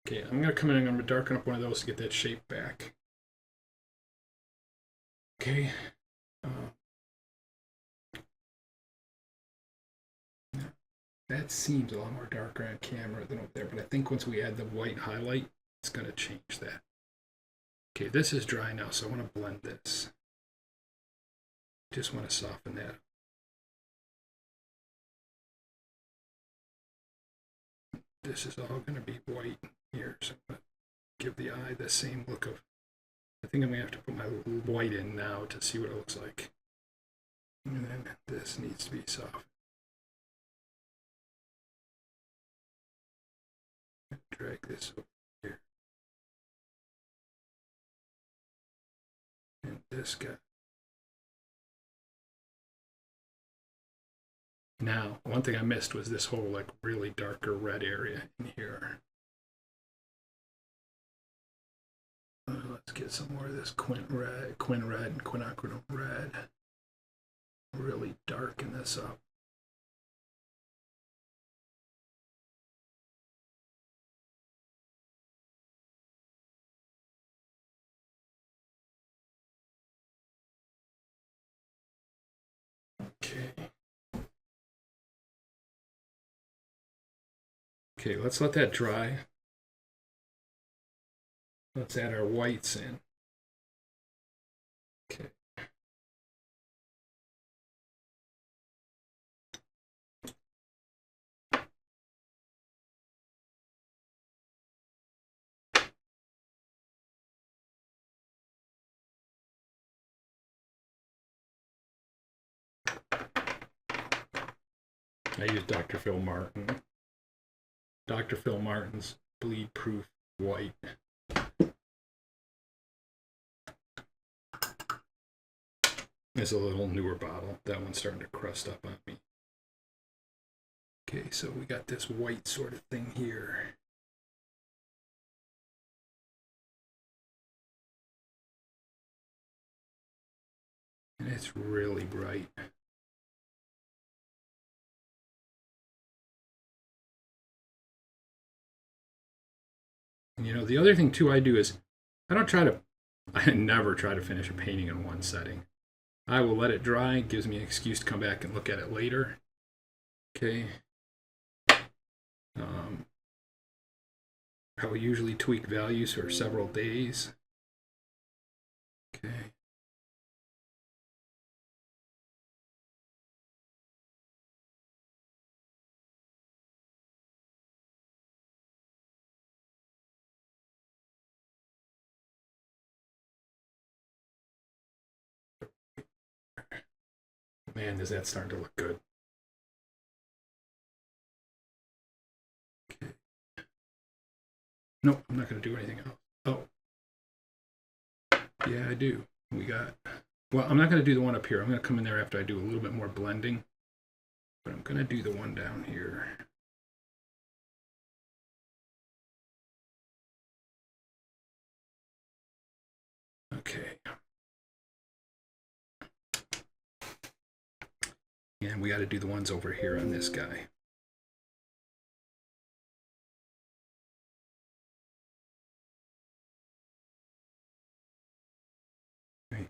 Okay, I'm going to come in and I'm going to darken up one of those to get that shape back. Okay. That seems a lot more darker on camera than over there, but I think once we add the white highlight, it's going to change that. Okay, this is dry now, so I want to blend this. Just want to soften that. This is all going to be white here, so I'm going to give the eye the same look of. I think I'm going to have to put my white in now to see what it looks like. And then this needs to be soft. Drag this over here. And this guy. Now, one thing I missed was this whole like really darker red area in here. Let's get some more of this quin red and quinacridone red. Really darken this up. Okay. Okay, let's let that dry. Let's add our whites in. Okay. I use Dr. Phil Martin. Dr. Phil Martin's bleed proof white. It's a little newer bottle. That one's starting to crust up on me. Okay, so we got this white sort of thing here. And it's really bright. And you know, the other thing too I do is I never try to finish a painting in one setting. I will let it dry. It gives me an excuse to come back and look at it later. Okay. I will usually tweak values for several days. Okay. Man, is that starting to look good. Okay. Nope, I'm not going to do anything else. Oh. Yeah, I do. Well, I'm not going to do the one up here. I'm going to come in there after I do a little bit more blending. But I'm going to do the one down here. Okay. And we got to do the ones over here on this guy. Right.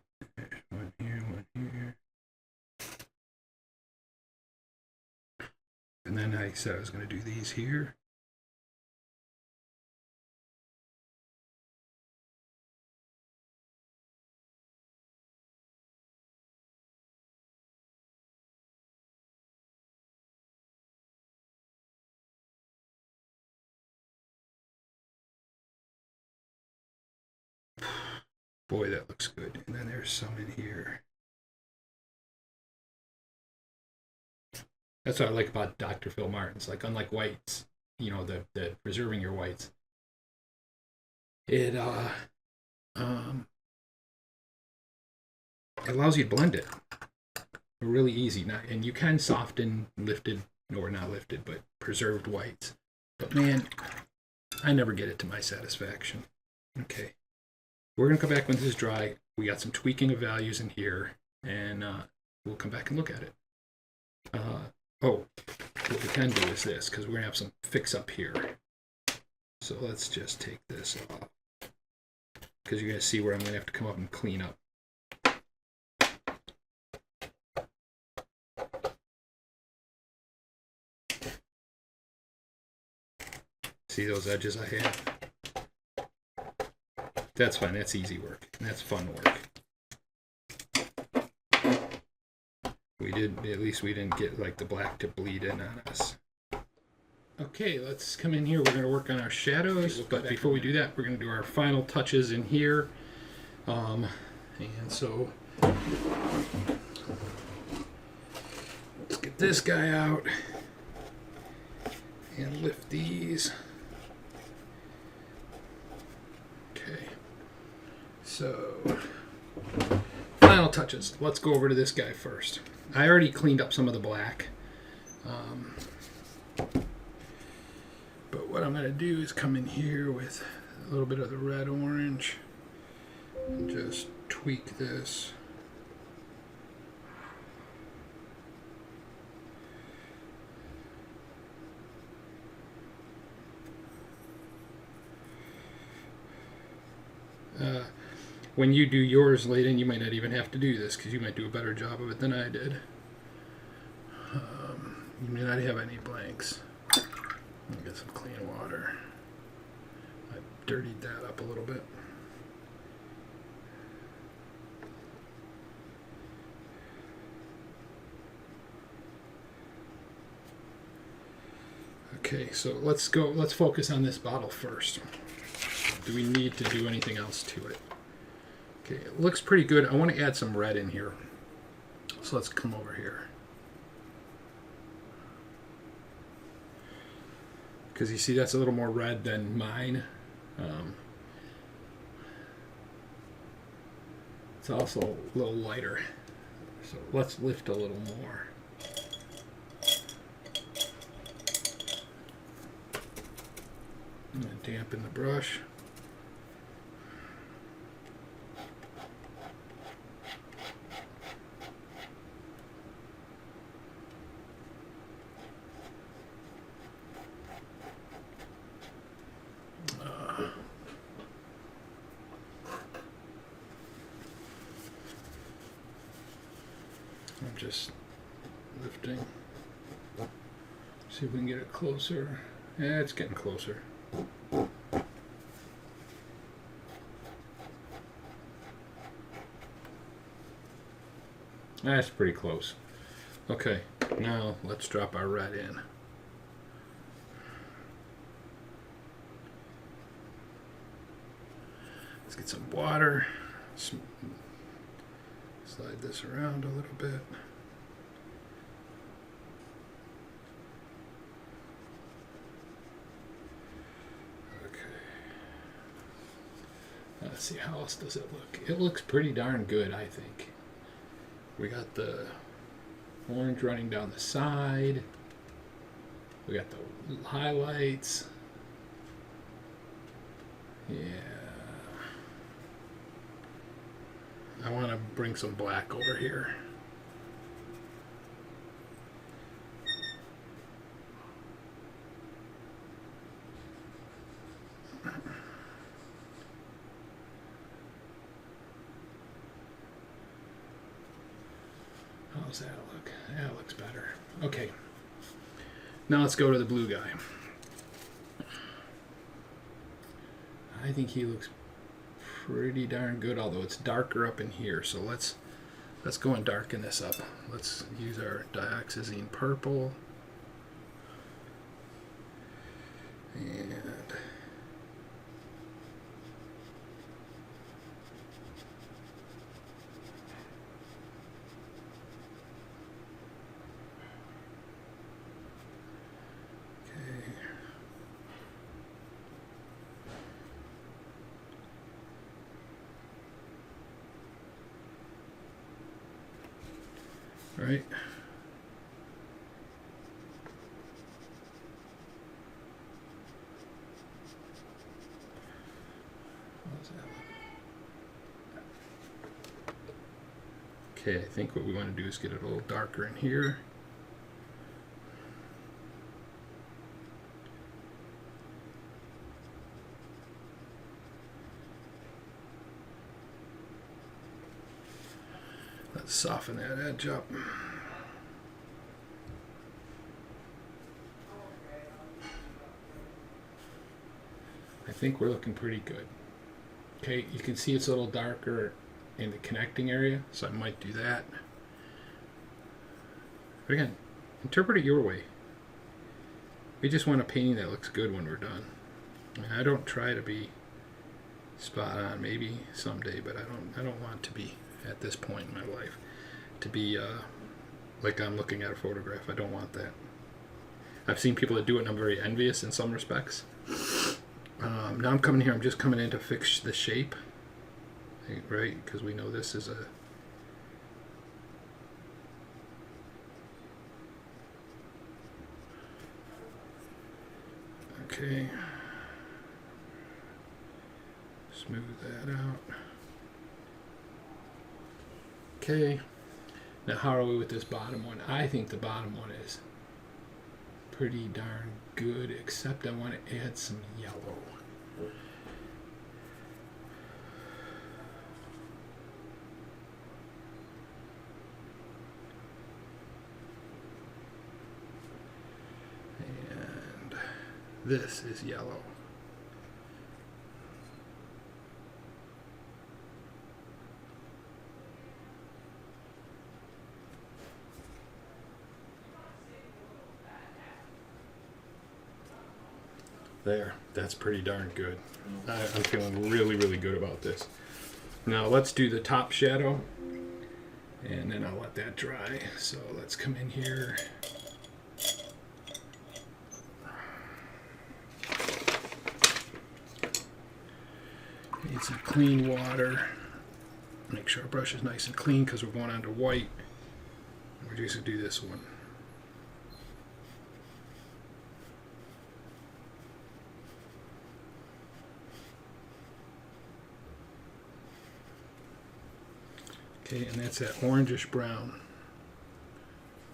One here, one here. And then I said I was going to do these here. Boy, that looks good. And then there's some in here. That's what I like about Dr. Phil Martin's. Like, unlike whites, you know, the preserving your whites, it allows you to blend it really easy. And you can soften lifted, or not lifted, but preserved whites. But man, I never get it to my satisfaction. Okay. We're going to come back when this is dry. We got some tweaking of values in here, and we'll come back and look at it. What we can do is this, because we're going to have some fix up here. So let's just take this off, because you're going to see where I'm going to have to come up and clean up. See those edges I have? That's fine. That's easy work. That's fun work. At least we didn't get like the black to bleed in on us. Okay, let's come in here. We're going to work on our shadows, but before we do that, we're going to do our final touches in here. And so let's get this guy out and lift these. Okay, so final touches. Let's go over to this guy first. I already cleaned up some of the black. But what I'm going to do is come in here with a little bit of the red orange and just tweak this. When you do yours, Layden, you might not even have to do this because you might do a better job of it than I did. You may not have any blanks. Let me get some clean water. I dirtied that up a little bit. Okay, so let's focus on this bottle first. Do we need to do anything else to it? Okay, it looks pretty good. I want to add some red in here. So let's come over here. Because you see that's a little more red than mine. It's also a little lighter So let's lift a little more. And then dampen the brush. I'm just lifting. See if we can get it closer. Yeah, it's getting closer. That's pretty close. Okay, now let's drop our red in. Let's get some water. Slide this around a little bit. Okay. Let's see, how else does it look? It looks pretty darn good, I think. We got the orange running down the side. We got the highlights. Yeah. I want to bring some black over here. How's that look? That looks better. Okay. Now let's go to the blue guy. I think he looks pretty darn good, although it's darker up in here. So let's go and darken this up. Let's use our dioxazine purple. And right. How's that look? Okay, I think what we want to do is get it a little darker in here. Let's soften that edge up. I think we're looking pretty good. Okay, you can see it's a little darker in the connecting area, so I might do that. But again, interpret it your way. We just want a painting that looks good when we're done. I don't try to be spot on, maybe someday, but I don't want to be at this point in my life to be like I'm looking at a photograph. I don't want that. I've seen people that do it and I'm very envious in some respects. Now I'm coming here, I'm just coming in to fix the shape, right? Because we know this is a okay. Smooth that out. Okay. Now how are we with this bottom one? I think the bottom one is pretty darn good, except I want to add some yellow. And this is yellow. There, that's pretty darn good. I'm feeling really, really good about this. Now let's do the top shadow, and then I'll let that dry. So let's come in here. Need some clean water. Make sure our brush is nice and clean because we're going on to white. just do this one. Okay, and that's that orangish brown.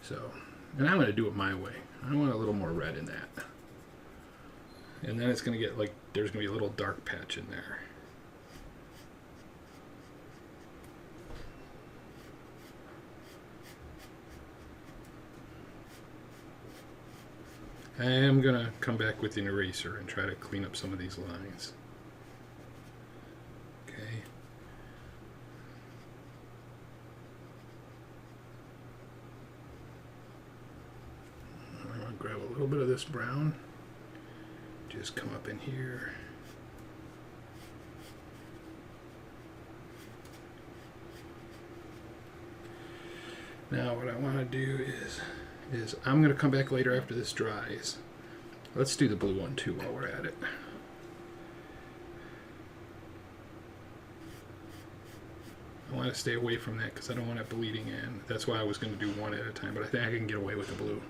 So, and I'm going to do it my way. I want a little more red in that. And then it's going to get like, there's going to be a little dark patch in there. I am going to come back with an eraser and try to clean up some of these lines. Okay. I'm going to grab a little bit of this brown. Just come up in here. Now what I want to do is I'm going to come back later after this dries. Let's do the blue one too while we're at it. I want to stay away from that because I don't want it bleeding in. That's why I was going to do one at a time, but I think I can get away with the blue.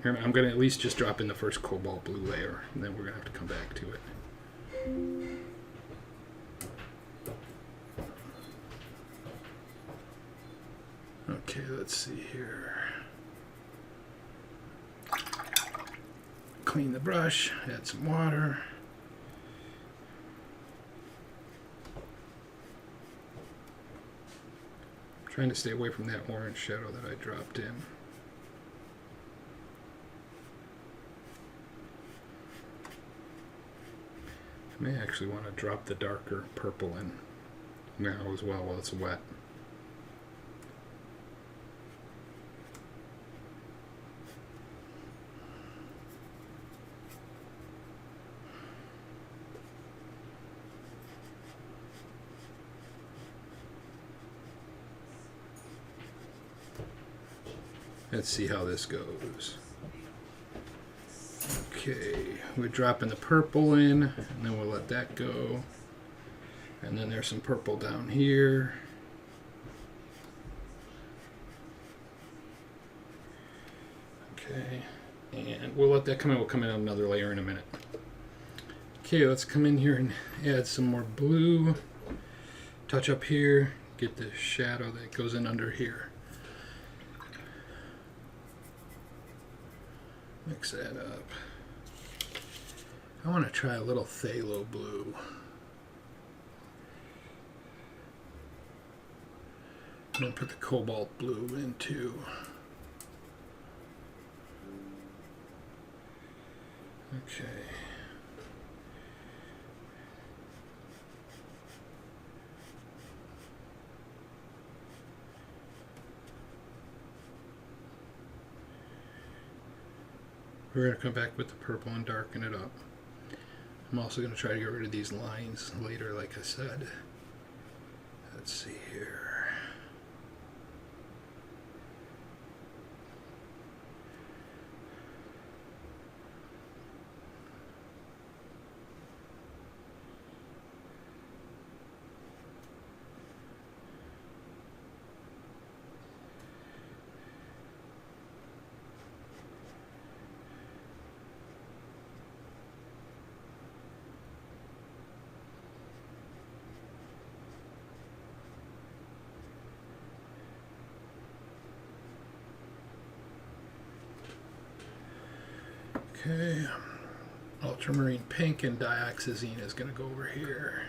Here, I'm going to at least just drop in the first cobalt blue layer, and then we're going to have to come back to it. Okay, let's see here. Clean the brush, add some water. I'm trying to stay away from that orange shadow that I dropped in. I may actually want to drop the darker purple in now as well while it's wet. Let's see how this goes. Okay, we're dropping the purple in, and then we'll let that go. And then there's some purple down here. Okay, and we'll let that come in. We'll come in on another layer in a minute. Okay, let's come in here and add some more blue. Touch up here, get the shadow that goes in under here. Mix that up. I want to try a little phthalo blue. I'm going to put the cobalt blue in too. Okay. We're going to come back with the purple and darken it up. I'm also going to try to get rid of these lines later, like I said. Let's see here. Okay, ultramarine pink and dioxazine is going to go over here.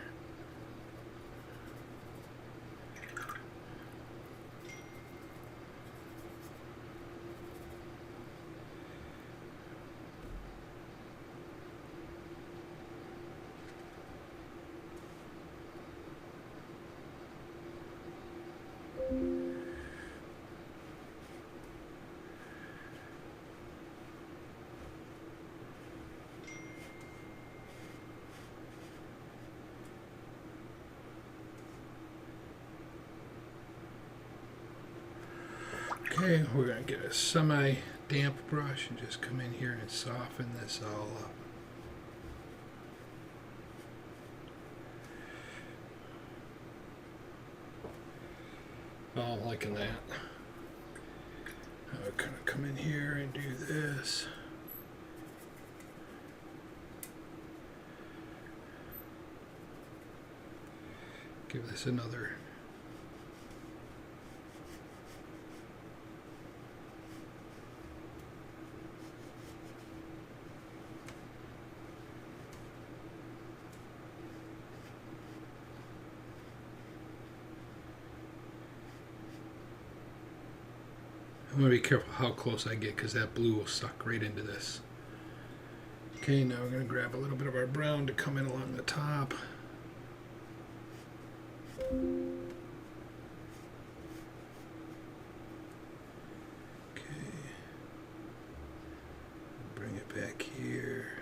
Okay, we're going to get a semi-damp brush and just come in here and soften this all up. Oh, I'm liking that. come in here and do this. Give this another. I'm going to be careful how close I get because that blue will suck right into this. Okay, now we're going to grab a little bit of our brown to come in along the top. Bring it back here.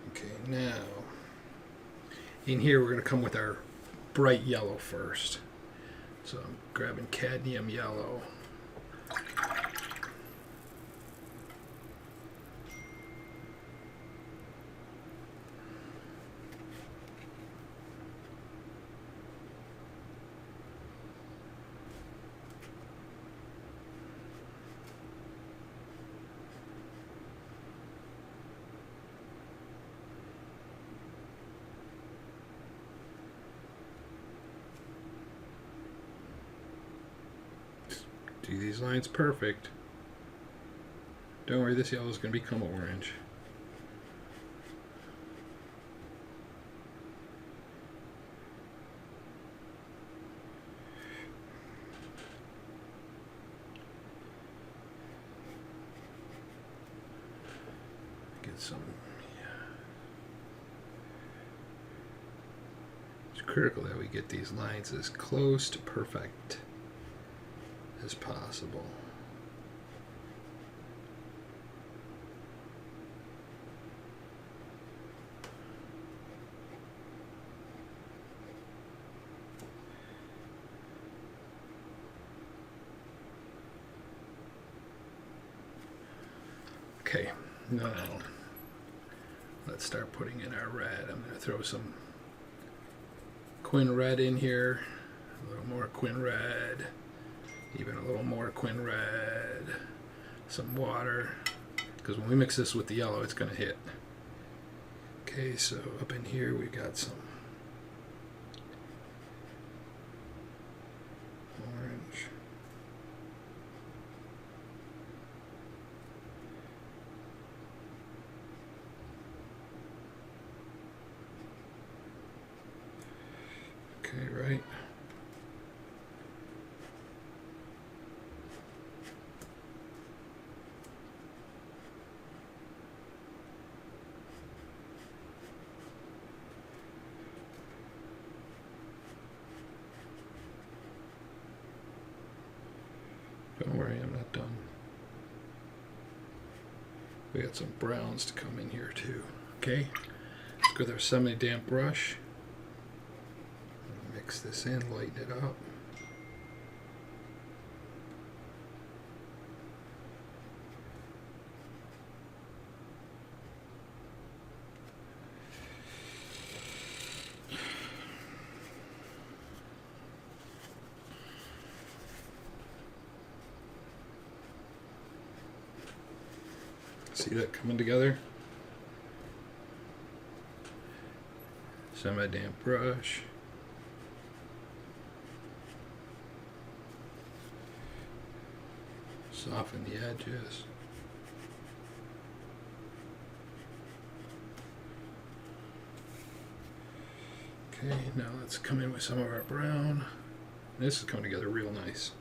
Okay, now in here we're going to come with our bright yellow first. So I'm grabbing cadmium yellow. Do these lines perfect. Don't worry, this yellow is going to become orange. Get some. It's critical that we get these lines as close to perfect as possible. Okay, now let's start putting in our red. I'm going to throw some Quin red in here, a little more Quin red. Even a little more Quin red, some water, because when we mix this with the yellow, it's going to hit. Okay, so up in here we got some orange. Okay, right. Don't worry, I'm not done. We got some browns to come in here too. Okay, let's go with our semi-damp brush. Mix this in, lighten it up. See that coming together? Semi-damp brush. Soften the edges. Okay, now let's come in with some of our brown. This is coming together real nice.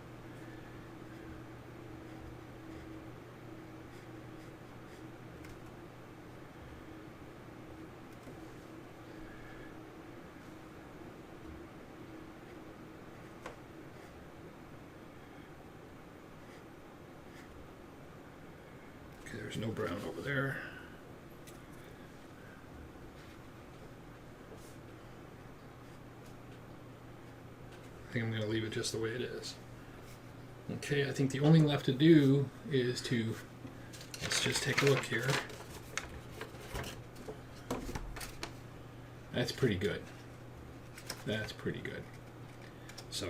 There's no brown over there. I think I'm going to leave it just the way it is. Okay, I think the only thing left to do is to, let's just take a look here. That's pretty good. That's pretty good. So,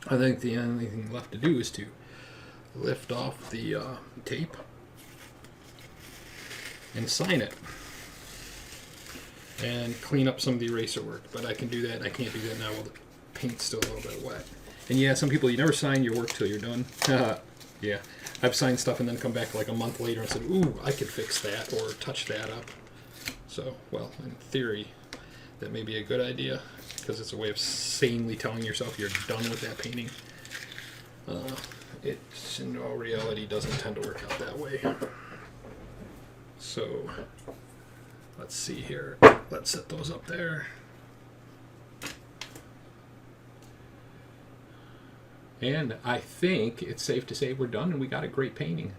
I think the only thing left to do is to lift off the tape and sign it and clean up some of the eraser work. But I can do that. I can't do that now while the paint's still a little bit wet. And yeah, some people, you never sign your work till you're done. Yeah, I've signed stuff and then come back like a month later and said, ooh, I could fix that or touch that up. So, well, in theory, that may be a good idea because it's a way of sanely telling yourself you're done with that painting. It, in all reality, doesn't tend to work out that way. So, let's see here. Let's set those up there. And I think it's safe to say we're done and we got a great painting.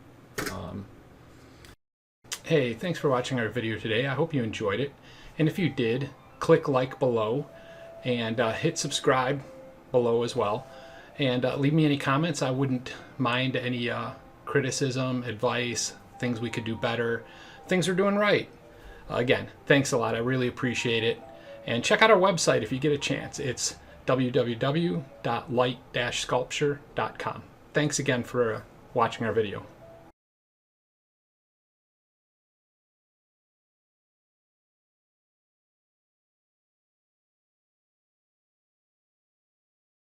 Hey, thanks for watching our video today. I hope you enjoyed it. And if you did, click like below and hit subscribe below as well. And leave me any comments. I wouldn't mind any criticism, advice, things we could do better, things we're doing right. Again, thanks a lot. I really appreciate it. And check out our website if you get a chance. It's www.light-sculpture.com. Thanks again for watching our video.